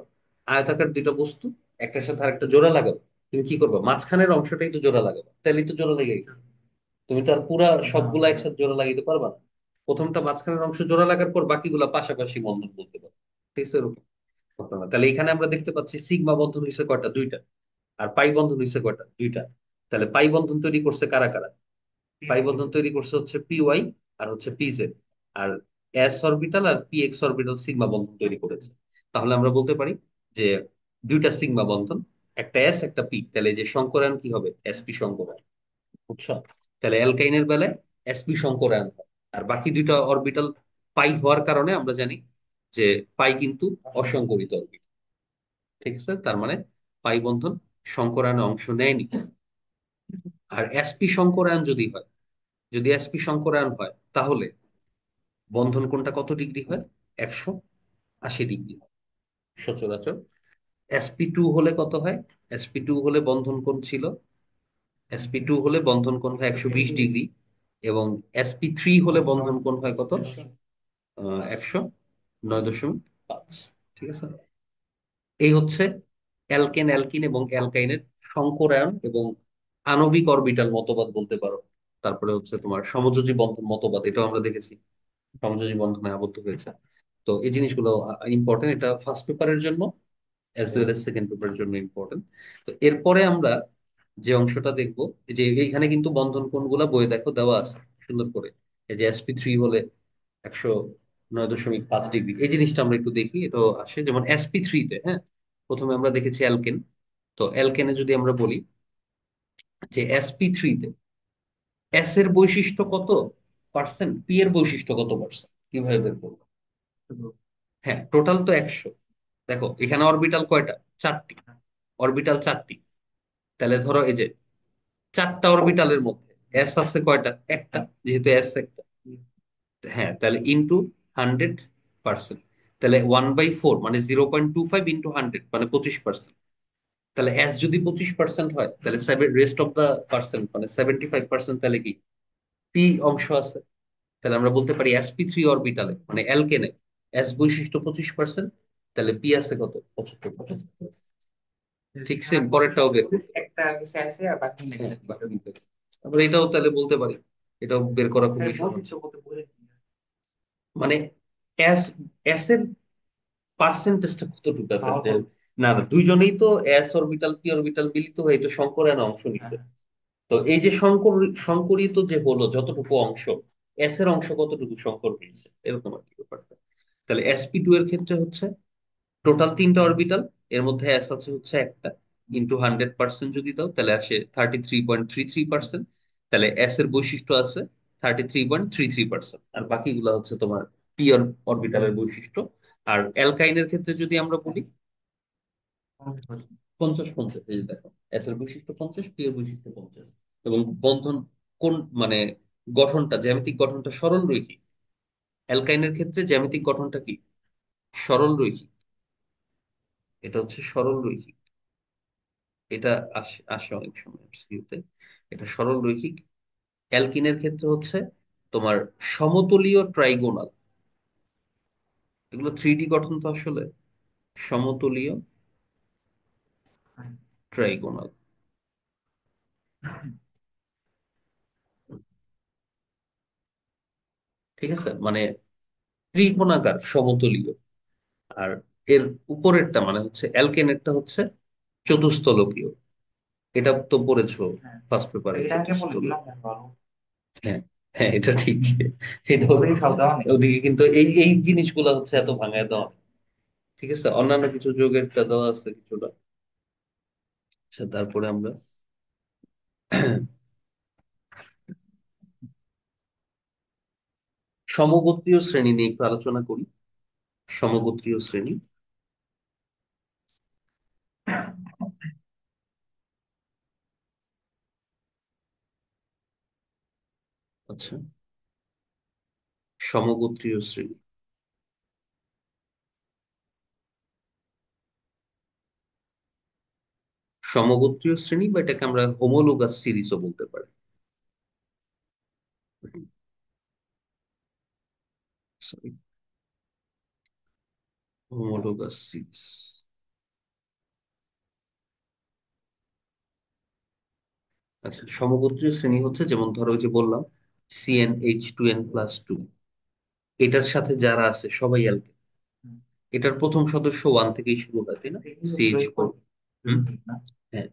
আয়তাকার দুইটা বস্তু, একটার সাথে আরেকটা জোড়া লাগাবো। তুমি কি করবে? মাঝখানের অংশটাই তো জোড়া লাগাবে, তাহলেই তো জোড়া লেগে গেছে। তুমি তো আর পুরা সবগুলা একসাথে জোড়া লাগাইতে পারবা না। প্রথমটা মাঝখানের অংশ জোড়া লাগার পর বাকিগুলা পাশাপাশি বন্ধন বলতে পারো। ঠিক আছে, এরকম ঘটনা। তাহলে এখানে আমরা দেখতে পাচ্ছি সিগমা বন্ধন হয়েছে কয়টা? দুইটা। আর পাই বন্ধন হয়েছে কয়টা? দুইটা। তাহলে পাই বন্ধন তৈরি করছে কারা কারা? পাই বন্ধন তৈরি করছে হচ্ছে পিওয়াই আর হচ্ছে পিজেড। আর এস অরবিটাল আর পি এক্স অরবিটাল সিগমা বন্ধন তৈরি করেছে। তাহলে আমরা বলতে পারি যে দুইটা সিগমা বন্ধন, একটা এস একটা পি, তাহলে এই যে সংকরায়ন কি হবে? এসপি সংকরায়ন। বুঝছো? তাহলে অ্যালকাইনের বেলায় এসপি সংকরায়ন হয়। আর বাকি দুইটা অরবিটাল পাই হওয়ার কারণে আমরা জানি যে পাই কিন্তু অসংকরিত অরবিটাল। ঠিক আছে, তার মানে পাই বন্ধন সংকরায়নে অংশ নেয়নি। আর এসপি সংকরায়ন যদি হয়, যদি এসপি সংকরায়ন হয় তাহলে বন্ধন কোণটা কত ডিগ্রি হয়? 180 ডিগ্রি হয় সচরাচর। sp2 হলে কত হয়? sp2 হলে বন্ধন কোণ ছিল, sp2 হলে বন্ধন কোণ হয় 120 ডিগ্রি, এবং sp3 হলে বন্ধন কোণ হয় কত? 109.5। ঠিক আছে, এই হচ্ছে অ্যালকেন অ্যালকিন এবং অ্যালকাইনের সংকরায়ন এবং আণবিক অরবিটাল মতবাদ বলতে পারো। তারপরে হচ্ছে তোমার সমযোজী বন্ধন মতবাদ, এটাও আমরা দেখেছি, সমযোজী বন্ধনে আবদ্ধ হয়েছে। তো এই জিনিসগুলো ইম্পর্টেন্ট, এটা ফার্স্ট পেপারের জন্য অ্যাজ ওয়েল এজ সেকেন্ড পেপারের জন্য ইম্পর্টেন্ট। তো এরপরে আমরা যে অংশটা দেখবো, যে এইখানে কিন্তু বন্ধন কোণগুলা বইয়ে দেখো দেওয়া আছে সুন্দর করে। এই যে sp3 হলে 109.5 ডিগ্রি, এই জিনিসটা আমরা একটু দেখি। এটাও আসে যেমন sp3 তে, হ্যাঁ, প্রথমে আমরা দেখেছি অ্যালকেন। তো অ্যালকেনে যদি আমরা বলি যে sp3 তে এস এর বৈশিষ্ট্য কত পার্সেন্ট, পি এর বৈশিষ্ট্য কত পার্সেন্ট, কিভাবে বের করবো? হ্যাঁ, টোটাল তো 100। দেখো এখানে অরবিটাল কয়টা? চারটি। অরবিটাল চারটি। তাহলে ধরো এই যে চারটা অরবিটালের মধ্যে এস আছে কয়টা? একটা, যেহেতু এস একটা। হ্যাঁ, তাহলে ইন্টু 100%। তাহলে 1/4 মানে 0.25 ইন্টু 100 মানে 25%। তাহলে এস যদি 25% হয় তাহলে রেস্ট অফ দা পার্সেন্ট মানে 75%, তাহলে কি পি অংশ আছে। তাহলে আমরা বলতে পারি sp3 অরবিটালে মানে অ্যালকেনে এস বৈশিষ্ট্য 25%, তাহলে পি আছে কত? 75%। ঠিক সেম পরেরটাও বের করতে পারি। একটা কিছু আছে আর বাকি হ্যাঁ, লেখা বাকি দুটো। তারপরে এটাও তাহলে বলতে পারি, এটাও বের করা খুবই সহজ। মানে এস এস এর পার্সেন্টেজটা কতটুকু আছে যে, না না, দুইজনেই তো এস অরবিটাল পি অরবিটাল মিলিত হয়ে এটা সংকরায়ন অংশ নিছে। তো এই যে সংকরিত যে হলো যতটুকু অংশ, এস এর অংশ কতটুকু সংকর হয়েছে, এরকম আর কি ব্যাপারটা। তাহলে sp2 এর ক্ষেত্রে হচ্ছে টোটাল তিনটা অরবিটাল, এর মধ্যে এস আছে হচ্ছে একটা, ইন্টু 100% যদি দাও তাহলে আসে 33.33%। তাহলে এস এর বৈশিষ্ট্য আছে 33.33%, আর বাকিগুলো হচ্ছে তোমার পি অরবিটালের বৈশিষ্ট্য। আর অ্যালকাইনের ক্ষেত্রে যদি আমরা বলি 50-50, এই যে দেখো এস এর বৈশিষ্ট্য 50, পি এর বৈশিষ্ট্য 50। এবং বন্ধন কোন মানে গঠনটা, জ্যামিতিক গঠনটা সরল রৈখিক। অ্যালকাইনের ক্ষেত্রে জ্যামিতিক গঠনটা কি? সরল রৈখিক। এটা হচ্ছে সরল রৈখিক। এটা আসে আসে অনেক সময় এমসিকিউতে। এটা সরল রৈখিক। অ্যালকিনের ক্ষেত্রে হচ্ছে তোমার সমতলীয় ট্রাইগোনাল। এগুলো 3D গঠন তো আসলে। সমতলীয় ট্রাইগোনাল। ঠিক আছে, মানে ত্রিকোণাকার সমতলীয়। আর এর উপরেরটা মানে হচ্ছে অ্যালকেনেরটা হচ্ছে চতুস্তলকীয়। এটা তো পড়েছো ফার্স্ট পেপারে, এটা আগে বলে চতুস্তল। দিলাম ভালো। হ্যাঁ, হ্যাঁ, এটা ঠিক। এটা ওদেরই সব দেওয়া নেই। ওদিকে কিন্তু এই এই জিনিসগুলো হচ্ছে এত ভাঙায় দেওয়া হয়। ঠিক আছে, অন্যান্য কিছু যোগেরটা দেওয়া আছে কিছুটা। আচ্ছা, তারপরে আমরা সমগোত্রীয় শ্রেণী নিয়ে একটু আলোচনা করি। সমগোত্রীয় শ্রেণী। আচ্ছা, সমগোত্রীয় শ্রেণী। সমগোত্রীয় শ্রেণী বা এটাকে আমরা হোমোলোগাস সিরিজও বলতে পারি। Sorry, homologous series. আচ্ছা, সমগোত্রীয় শ্রেণী হচ্ছে যেমন ধরো ওই যে বললাম CnH2n+2, এটার সাথে যারা আছে সবাই অ্যালকেন। এটার প্রথম সদস্য ওয়ান থেকেই শুরু হয়, তাই না? CH4। হ্যাঁ,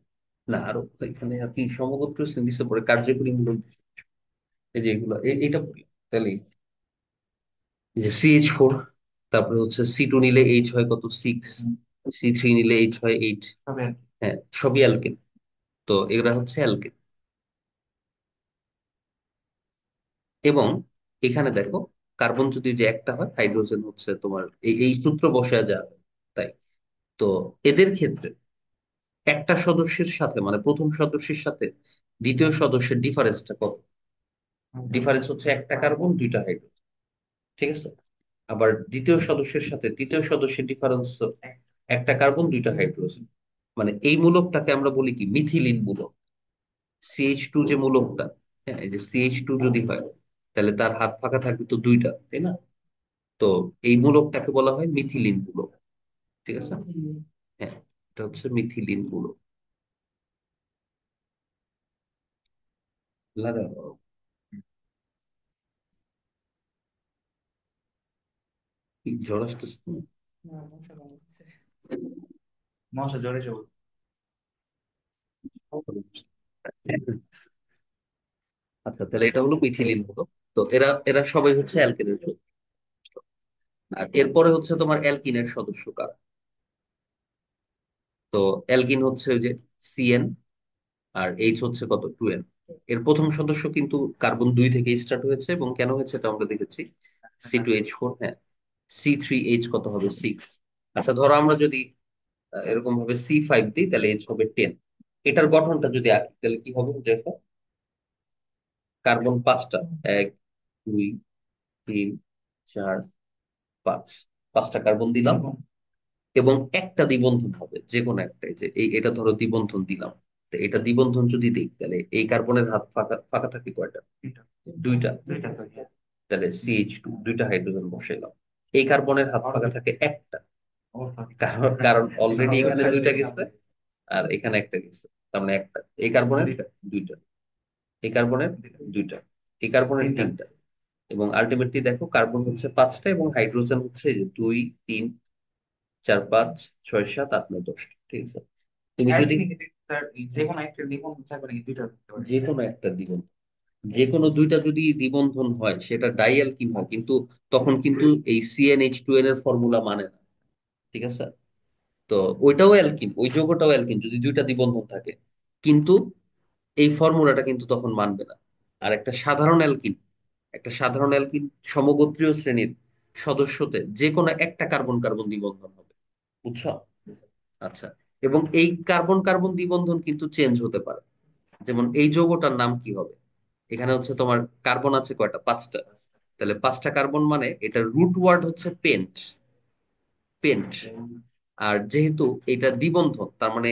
না আরো এখানে আর কি সমগোত্রীয় শ্রেণী দিচ্ছে পরে কার্যকরী মূলক। এই যে এগুলো এটা বলি তাহলে যে CH4, তারপরে হচ্ছে C2 নিলে এইচ হয় কত, 6। C3 নিলে এইচ হয় 8। তবে হ্যাঁ, সবই অ্যালকেন। তো এগুলা হচ্ছে অ্যালকেন। এবং এখানে দেখো, কার্বন যদি যে একটা হয়, হাইড্রোজেন হচ্ছে তোমার এই এই সূত্র বসে যাবে। তাই তো এদের ক্ষেত্রে একটা সদস্যের সাথে, মানে প্রথম সদস্যের সাথে দ্বিতীয় সদস্যের ডিফারেন্সটা কত? ডিফারেন্স হচ্ছে একটা কার্বন দুইটা হাইড্রোজেন, ঠিক আছে। আবার দ্বিতীয় সদস্যের সাথে তৃতীয় সদস্যের ডিফারেন্স একটা কার্বন দুইটা হাইড্রোজেন। মানে এই মূলকটাকে আমরা বলি কি, মিথিলিন মূলক। CH2 যে মূলকটা, হ্যাঁ, এই যে CH2 যদি হয়, তাহলে তার হাত ফাঁকা থাকবে তো দুইটা, তাই না? তো এই মূলকটাকে বলা হয় মিথিলিন মূলক, ঠিক আছে। হ্যাঁ, এটা হচ্ছে মিথিলিন মূলক। লাগাও। কি জ্বর আসতেছে তোমার? মশা জ্বরে যাবো। আচ্ছা, তাহলে এটা হলো মিথিলিন মূলক। তো এরা এরা সবাই হচ্ছে অ্যালকেনের সদস্য। আর এরপরে হচ্ছে তোমার অ্যালকিনের সদস্য কারা? তো অ্যালকিন হচ্ছে ওই যে CN, আর এইচ হচ্ছে কত, 2N। এর প্রথম সদস্য কিন্তু কার্বন 2 থেকে স্টার্ট হয়েছে, এবং কেন হয়েছে এটা আমরা দেখেছি। C2H4, হ্যাঁ। C3H কত হবে, 6। আচ্ছা, ধরো আমরা যদি এরকম ভাবে C5 দিই, তাহলে এইচ হবে 10। এটার গঠনটা যদি আঁকি, তাহলে কি হবে দেখো। কার্বন পাঁচটা, 1, 2, 3, 4, 5। পাঁচটা কার্বন দিলাম, এবং একটা দ্বিবন্ধন হবে যে কোনো একটা। এই যে এটা ধরো দ্বিবন্ধন দিলাম। তো এটা দ্বিবন্ধন যদি দিই, তাহলে এই কার্বনের হাত ফাঁকা ফাঁকা থাকে কয়টা? দুইটা। দুইটা। দুইটা তো হ্যাঁ। তাহলে CH2, দুইটা হাইড্রোজেন বসাইলাম। এই কার্বনের হাত ফাঁকা থাকে একটা, কারণ কারণ অলরেডি এখানে দুইটা গেছে, আর এখানে একটা গেছে। তার মানে একটা। এই কার্বনের দুইটা, এই কার্বনের দুইটা, এই কার্বনের তিনটা। এবং আলটিমেটলি দেখো, কার্বন হচ্ছে পাঁচটা, এবং হাইড্রোজেন হচ্ছে এই যে 2, 3, 4, 5, 6, 7, 8, 9, 10। ঠিক আছে। তুমি যদি যে কোনো একটা নিবন্ধন থাকবে নাকি দুইটা করতে পারে? যে কোনো একটা দ্বিবন্ধন, যে কোনো দুইটা যদি দ্বিবন্ধন হয়, সেটা ডাইঅ্যালকিন হয়, কিন্তু তখন কিন্তু এই CnH2n এর ফর্মুলা মানে না, ঠিক আছে। তো ওইটাও অ্যালকিন, ওই যৌগটাও অ্যালকিন যদি দুইটা দ্বিবন্ধন থাকে, কিন্তু এই ফর্মুলাটা কিন্তু তখন মানবে না। আর একটা সাধারণ অ্যালকিন, একটা সাধারণ অ্যালকিন সমগোত্রীয় শ্রেণীর সদস্যতে যে কোনো একটা কার্বন কার্বন দ্বিবন্ধন হবে, বুঝছো? আচ্ছা। এবং এই কার্বন কার্বন দ্বিবন্ধন কিন্তু চেঞ্জ হতে পারে। যেমন এই যৌগটার নাম কি হবে? এখানে হচ্ছে তোমার কার্বন আছে কয়টা, পাঁচটা। তাহলে পাঁচটা কার্বন মানে এটা রুট ওয়ার্ড হচ্ছে পেন্ট, পেন্ট। আর যেহেতু এটা দ্বিবন্ধন, তার মানে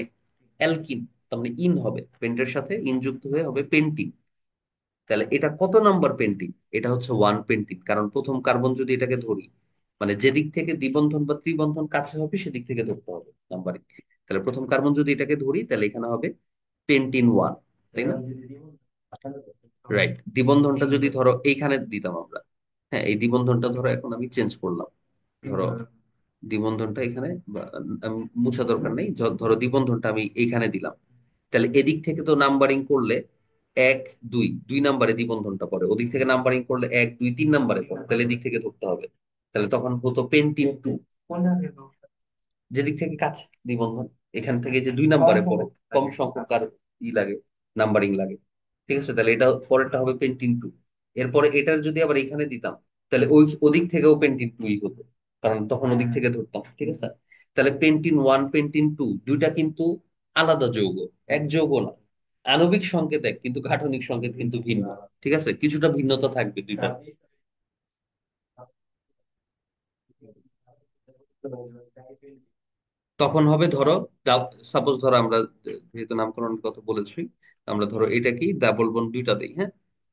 অ্যালকিন, তার মানে ইন হবে, পেন্টের সাথে ইন যুক্ত হয়ে হবে পেন্টিন। তাহলে এটা কত নাম্বার পেন্টিন? এটা হচ্ছে 1 পেন্টিন, কারণ প্রথম কার্বন যদি এটাকে ধরি, মানে যেদিক থেকে দ্বিবন্ধন বা ত্রিবন্ধন কাছে হবে সেদিক থেকে ধরতে হবে নাম্বারিং। তাহলে প্রথম কার্বন যদি এটাকে ধরি, তাহলে এখানে হবে পেন্টিন 1, তাই না? রাইট। দ্বিবন্ধনটা যদি ধরো এইখানে দিতাম আমরা, হ্যাঁ, এই দ্বিবন্ধনটা ধরো এখন আমি চেঞ্জ করলাম। ধরো দ্বিবন্ধনটা এখানে মুছা দরকার নেই, ধরো দ্বিবন্ধনটা আমি এইখানে দিলাম। তাহলে এদিক থেকে তো নাম্বারিং করলে 1, 2, 2 নাম্বারে দ্বিবন্ধনটা পড়ে, ওদিক থেকে নাম্বারিং করলে 1, 2, 3 নাম্বারে পড়ে, তাহলে এদিক থেকে ধরতে হবে। তাহলে তখন হতো পেন্টিন 2। যেদিক থেকে কাছে দ্বিবন্ধন, এখান থেকে যে 2 নাম্বারে পড়ে, কম সংখ্যক আর লাগে, নাম্বারিং লাগে। ঠিক আছে, তাহলে এটা পরেরটা হবে পেন্টিন 2। এরপরে এটার যদি আবার এখানে দিতাম, তাহলে ওই ওদিক থেকেও পেন্টিন 2ই হতো, কারণ তখন ওদিক থেকে ধরতাম, ঠিক আছে। তাহলে পেন্টিন 1, পেন্টিন 2 দুইটা কিন্তু আলাদা যৌগ, এক যৌগ না। আণবিক সংকেত এক, কিন্তু গাঠনিক সংকেত কিন্তু ভিন্ন। ঠিক আছে, কিছুটা ভিন্নতা থাকবে দুইটা। তখন হবে ধরো, সাপোজ ধরো আমরা যেহেতু নামকরণের কথা বলেছি, আমরা ধরো এটা কি ডাবল বন্ড দুইটা দিই, হ্যাঁ।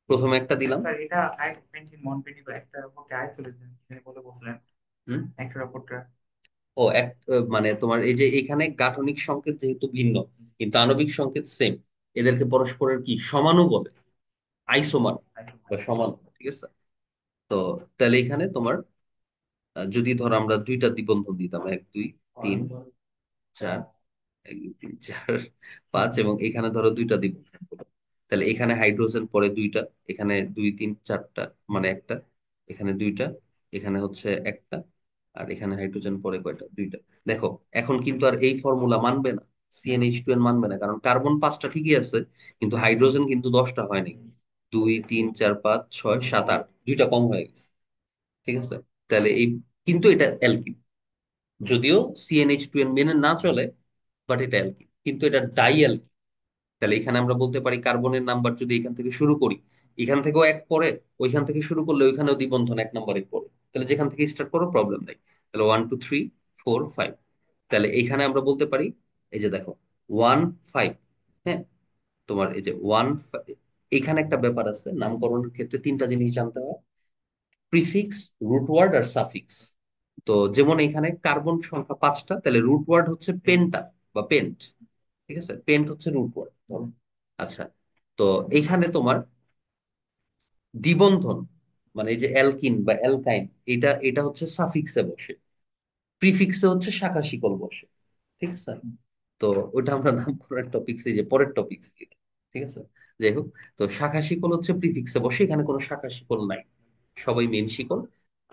প্রথমে একটা দিলাম। স্যার এটা আই পেন্টিং মন পেন্টিং একটা রিপোর্টে আইসোলেশন বলে বললেন হুম। একটা রিপোর্টটা। ও এক, মানে তোমার এই যে এখানে গাঠনিক সংকেত যেহেতু ভিন্ন, কিন্তু আণবিক সংকেত সেম, এদেরকে পরস্পরের কি সমানু বলে, আইসোমার বা সমান, ঠিক আছে। তো তাহলে এখানে তোমার যদি ধরো আমরা দুইটা দ্বিবন্ধন দিতাম, 1, 2, 3, 4, 1, 2, 3, 4, 5, এবং এখানে ধরো দুইটা দ্বিবন্ধন হলো। তাহলে এখানে হাইড্রোজেন পরে দুইটা, এখানে 2, 3, 4টা, মানে একটা, এখানে দুইটা, এখানে হচ্ছে একটা, আর এখানে হাইড্রোজেন পরে কয়টা, দুইটা। দেখো, এখন কিন্তু আর এই ফর্মুলা মানবে না, CnH2n মানবে না, কারণ কার্বন 5টা ঠিকই আছে, কিন্তু হাইড্রোজেন কিন্তু 10টা হয়নি। 2 3 4 5 6 7 8, দুইটা কম হয়ে গেছে। ঠিক আছে, তাহলে এই, কিন্তু এটা অ্যালকিন, যদিও CnH2n মেনে না চলে, বাট এটা অ্যালকিন, কিন্তু এটা ডাই। তাহলে এখানে আমরা বলতে পারি কার্বনের নাম্বার যদি এখান থেকে শুরু করি, এখান থেকেও এক পরে, ওইখান থেকে শুরু করলে ওইখানেও দ্বিবন্ধন এক নম্বরে পড়ে, তাহলে যেখান থেকে স্টার্ট করো প্রবলেম নাই। তাহলে 1 2 3 4 5। তাহলে এইখানে আমরা বলতে পারি, এই যে দেখো, 1 5, হ্যাঁ, তোমার এই যে এখানে একটা ব্যাপার আছে, নামকরণের ক্ষেত্রে তিনটা জিনিস জানতে হয়: প্রিফিক্স, রুট ওয়ার্ড আর সাফিক্স। তো যেমন এখানে কার্বন সংখ্যা 5টা, তাহলে রুট ওয়ার্ড হচ্ছে পেন্টা বা পেন্ট। ঠিক আছে, পেন্ট হচ্ছে রুট ওয়ার্ড। আচ্ছা, তো এইখানে তোমার দ্বিবন্ধন, মানে এই যে অ্যালকিন বা অ্যালকাইন, এটা এটা হচ্ছে সাফিক্সে বসে, প্রিফিক্সে হচ্ছে শাখা শিকল বসে। ঠিক আছে, তো ওটা আমরা নামকরণের টপিক্স, এই যে পরের টপিক্স। ঠিক আছে, যাই হোক, তো শাখা শিকল হচ্ছে প্রিফিক্সে বসে, এখানে কোনো শাখা শিকল নাই, সবাই মেন শিকল।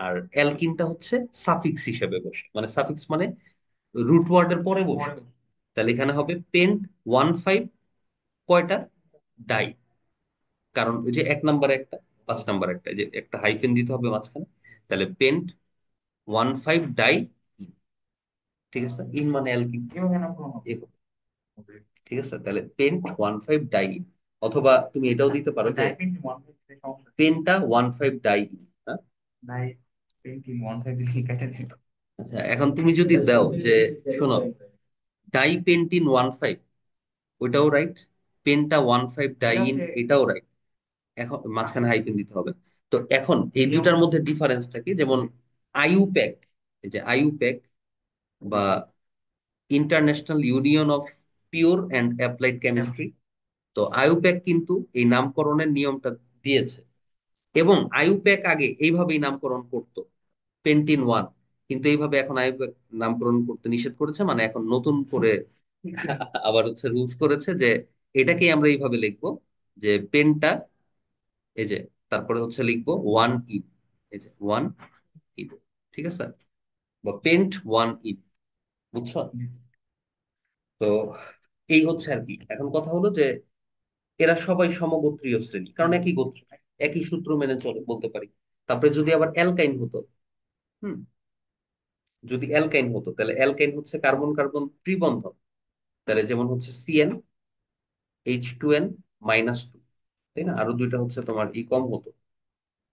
আর অ্যালকিনটা হচ্ছে সাফিক্স হিসেবে বসে, মানে সাফিক্স মানে রুট ওয়ার্ডের পরে বসে। তাহলে এখানে হবে পেন্ট 1 5, কয়টা, ডাই, কারণ ওই যে 1 নম্বরে একটা, 5 নম্বরে একটা, এই যে একটা হাইফেন দিতে হবে মাঝখানে। তাহলে পেন্ট 1 5 ডাই। ঠিক আছে, ইন মানে অ্যালকিন। এভাবে। ঠিক আছে, তাহলে পেন্ট 1 5 ডাই। অথবা তুমি এটাও দিতে পারো যে পেন্টা 1 5 ডাই। হ্যাঁ, আচ্ছা, এখন তুমি যদি দাও যে, শোনো, ডাই পেন্টিন 1 5, ওইটাও রাইট, পেন্টা 1 5 ডাইন, এটাও রাইট। এখন মাঝখানে হাইপেন দিতে হবে। তো এখন এই দুটার মধ্যে ডিফারেন্সটা কি, যেমন আইইউপ্যাক, এই যে আইইউপ্যাক বা international union of pure and applied chemistry, তো আইইউপ্যাক কিন্তু এই নামকরণের নিয়মটা দিয়েছে। এবং আইইউপ্যাক আগে এইভাবেই নামকরণ করতো, পেন্টিন 1, কিন্তু এইভাবে এখন আইইউপ্যাক নামকরণ করতে নিষেধ করেছে, মানে এখন নতুন করে আবার হচ্ছে রুলস করেছে যে এটাকে আমরা এইভাবে লিখবো, যে পেনটা, এই যে, তারপরে হচ্ছে লিখবো 1 ইন, এই যে 1 ইন। ঠিক আছে, বা পেন্ট 1 ইন, বুঝছো? তো এই হচ্ছে আর কি। এখন কথা হলো যে এরা সবাই সমগোত্রীয় শ্রেণী, কারণ একই গোত্র, একই সূত্র মেনে চলে বলতে পারি। তারপরে যদি আবার অ্যালকাইন হতো, হুম, যদি অ্যালকাইন হতো, তাহলে অ্যালকাইন হচ্ছে কার্বন কার্বন ত্রিবন্ধন। তাহলে যেমন হচ্ছে CnH2n-2, তাই না? আরো দুইটা হচ্ছে তোমার ই কম হতো।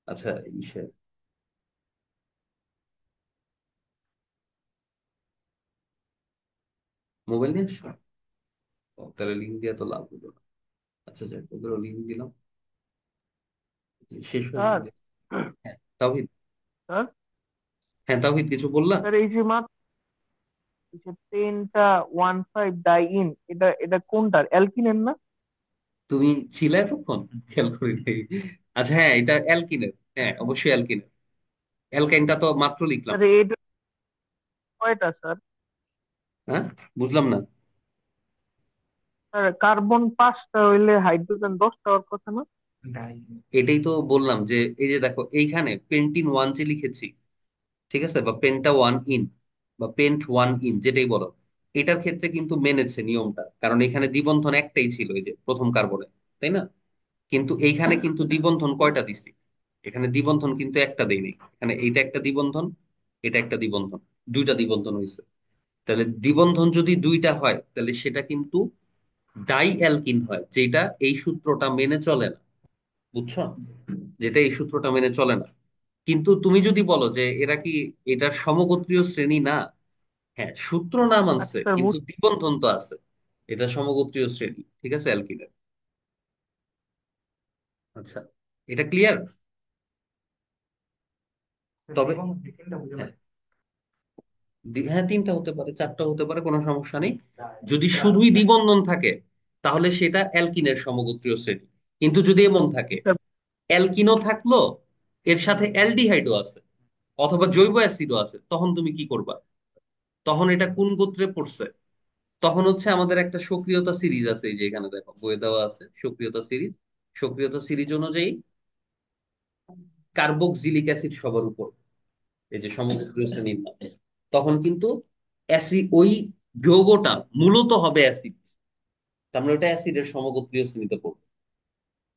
আচ্ছা, ইসে মোবাইল নিয়ে আসছো? ও, তাহলে লিঙ্ক দিয়ে তো লাভ হলো না। আচ্ছা, যাই হোক, ওগুলো লিঙ্ক দিলাম, শেষ হয়ে স্যার যাবে। হ্যাঁ তাওহিদ, স্যার হ্যাঁ তাওহিদ, কিছু বললা? স্যার এই যে মাত্র এই যে পেনটা 1 5 ডাই ইন, এটা এটা কোনটার, অ্যালকিনের না? তুমি ছিলে তখন, খেয়াল করি নাই। আচ্ছা, হ্যাঁ, এটা অ্যালকিনের, হ্যাঁ অবশ্যই অ্যালকিনের। অ্যালকাইনটা তো মাত্র লিখলাম। স্যার এটা কয়টা স্যার? হ্যাঁ, বুঝলাম না। স্যার কার্বন 5টা হইলে হাইড্রোজেন 10টা হওয়ার কথা না? এটাই তো বললাম, যে এই যে দেখো, এইখানে পেন্টিন 1 যে লিখেছি, ঠিক আছে, বা পেন্টা 1 ইন, বা পেন্ট 1 ইন, যেটাই বলো, এটার ক্ষেত্রে কিন্তু মেনেছে নিয়মটা, কারণ এখানে দ্বিবন্ধন একটাই ছিল, এই যে প্রথম কার্বনে, তাই না? কিন্তু এইখানে কিন্তু দ্বিবন্ধন কয়টা দিছি, এখানে দ্বিবন্ধন কিন্তু একটা দেয়নি, এখানে এইটা একটা দ্বিবন্ধন, এটা একটা দ্বিবন্ধন, দুইটা দ্বিবন্ধন হয়েছে। তাহলে দ্বিবন্ধন যদি দুইটা হয়, তাহলে সেটা কিন্তু ডাই অ্যালকিন হয়, যেটা এই সূত্রটা মেনে চলে না, বুঝছো? যেটা এই সূত্রটা মেনে চলে না। কিন্তু তুমি যদি বলো যে এরা কি এটার সমগোত্রীয় শ্রেণী না, হ্যাঁ, সূত্র না আচ্ছা মানছে, স্যার কিন্তু দ্বিবন্ধন তো আছে, এটা সমগোত্রীয় শ্রেণী। ঠিক আছে, অ্যালকিনের। আচ্ছা, এটা ক্লিয়ার? তবে হ্যাঁ, হ্যাঁ, তিনটা হতে পারে, চারটা হতে পারে, কোনো সমস্যা নেই। যদি শুধুই দ্বিবন্ধন থাকে, তাহলে সেটা অ্যালকিনের সমগোত্রীয় শ্রেণী। কিন্তু যদি এমন থাকে, স্যার অ্যালকিনও থাকলো, এর সাথে অ্যালডিহাইডও আছে, অথবা জৈব অ্যাসিডও আছে, তখন তুমি কি করবা? তখন এটা কোন গোত্রে পড়ছে? তখন হচ্ছে আমাদের একটা সক্রিয়তা সিরিজ আছে, এই যে এখানে দেখো বইয়ে দেওয়া আছে সক্রিয়তা সিরিজ। সক্রিয়তা সিরিজ অনুযায়ী কার্বক্সিলিক অ্যাসিড সবার উপর, এই যে সমগোত্রীয় শ্রেণীর নাম, তখন কিন্তু অ্যাসিড ওই যৌগটা মূলত হবে অ্যাসিড। তার মানে ওটা অ্যাসিডের সমগোত্রীয় শ্রেণীতে পড়বে।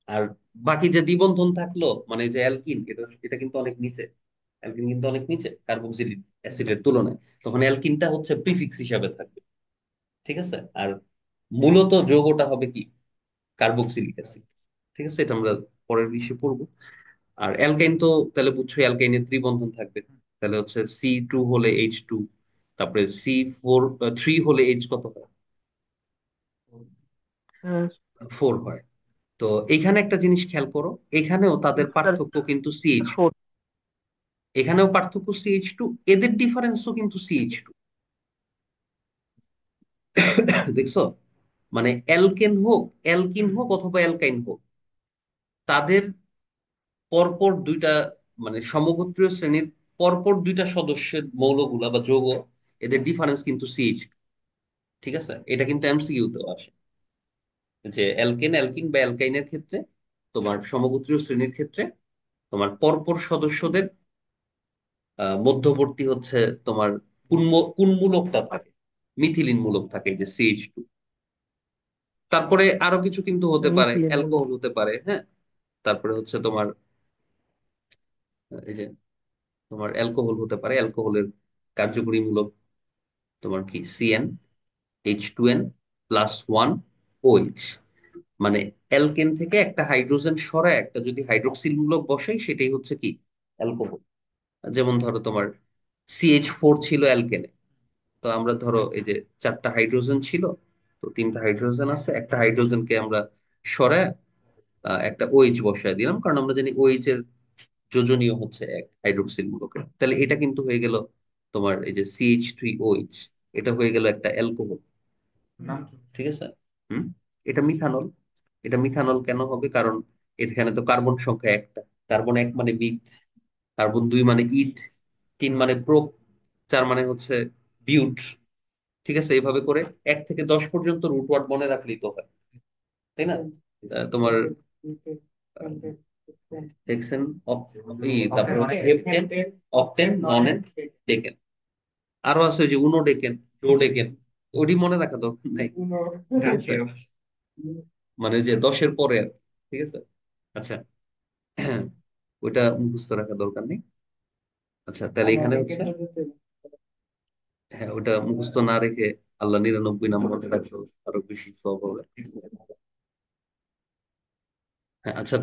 আর বাকি যে দ্বিবন্ধন থাকলো, মানে যে অ্যালকিন, এটা এটা কিন্তু অনেক নিচে। অ্যালকিন কিন্তু অনেক নিচে কার্বক্সিলিক অ্যাসিডের তুলনায়। তখন অ্যালকিনটা হচ্ছে প্রিফিক্স হিসাবে থাকবে। ঠিক আছে। আর মূলত যৌগটা হবে কি, কার্বক্সিলিক অ্যাসিড। ঠিক আছে, এটা আমরা পরের বিষয়ে পড়বো। আর অ্যালকাইন তো তাহলে বুঝছো, অ্যালকাইনের ত্রিবন্ধন থাকবে। তাহলে হচ্ছে C2 হলে H2, তারপরে C4 3 হলে H কত হয়, 4 হয়। তো এখানে একটা জিনিস খেয়াল করো, এখানেও তাদের স্যার পার্থক্য কিন্তু CH2। ফোর। এখানেও পার্থক্য CH2, এদের ডিফারেন্সও কিন্তু CH2। দেখছো, মানে অ্যালকিন হোক অথবা অ্যালকাইন হোক, তাদের পরপর দুইটা, মানে সমগোত্রীয় শ্রেণীর পরপর দুইটা সদস্যের মৌলগুলা বা যৌগ, এদের ডিফারেন্স কিন্তু CH2। ঠিক আছে, এটা কিন্তু এমসিকিউ তেও আসে, যে অ্যালকিন বা অ্যালকাইনের ক্ষেত্রে, তোমার সমগোত্রীয় শ্রেণীর ক্ষেত্রে, তোমার পরপর সদস্যদের মধ্যবর্তী হচ্ছে তোমার কোন মূলকটা থাকে, মিথিলিন মূলক থাকে, এই যে CH2। তারপরে আরো কিছু কিন্তু হতে পারে, মিথিলিন মূলক। অ্যালকোহল হতে পারে, হ্যাঁ। তারপরে হচ্ছে তোমার এই যে তোমার অ্যালকোহল হতে পারে, অ্যালকোহলের কার্যকরী মূলক তোমার কি CnH2n+1 OH। মানে অ্যালকেন থেকে একটা হাইড্রোজেন সরায় একটা যদি হাইড্রোক্সিল মূলক বসাই, সেটাই হচ্ছে কি, অ্যালকোহল। যেমন ধরো তোমার CH4 ছিল অ্যালকেনে, তো আমরা ধরো এই যে চারটা হাইড্রোজেন ছিল, তো তিনটা হাইড্রোজেন আছে, একটা হাইড্রোজেনকে আমরা সরায় একটা OH বসায় দিলাম, কারণ আমরা জানি OH এর যোজনীয় হচ্ছে এক হাইড্রোক্সিল মূলকের। তাহলে এটা কিন্তু হয়ে গেল তোমার এই যে CH3OH, এটা হয়ে গেল একটা অ্যালকোহল। নাম কি? ঠিক আছে। হুম। এটা মিথানল। এটা মিথানল কেন হবে, কারণ এখানে তো কার্বন সংখ্যা একটা। কার্বন 1 মানে মিথ, কার্বন 2 মানে ইথ, 3 মানে প্রোপ, 4 মানে হচ্ছে বিউট। ঠিক আছে, এইভাবে করে 1 থেকে 10 পর্যন্ত রুট ওয়ার্ড মনে রাখলেই তো হয়, তাই না? তোমার হেক্সেন, তারপরে হচ্ছে হেপ্টেন, অক্টেন, ননেন, ডেকেন। আরো আছে ওই যে উনোডেকেন, ডোডেকেন। ওটি মনে রাখা দরকার নাই। ঠিক আছে, মানে যে 10-এর পরে আর কি। ঠিক আছে। আচ্ছা, ওইটা মুখস্থ রাখা দরকার নেই। আচ্ছা, তাহলে এখানে হচ্ছে, হ্যাঁ, ওটা মুখস্থ না রেখে আল্লাহ 99 নাম মনে রাখলে আরো বেশি সব হবে। হ্যাঁ, আচ্ছা।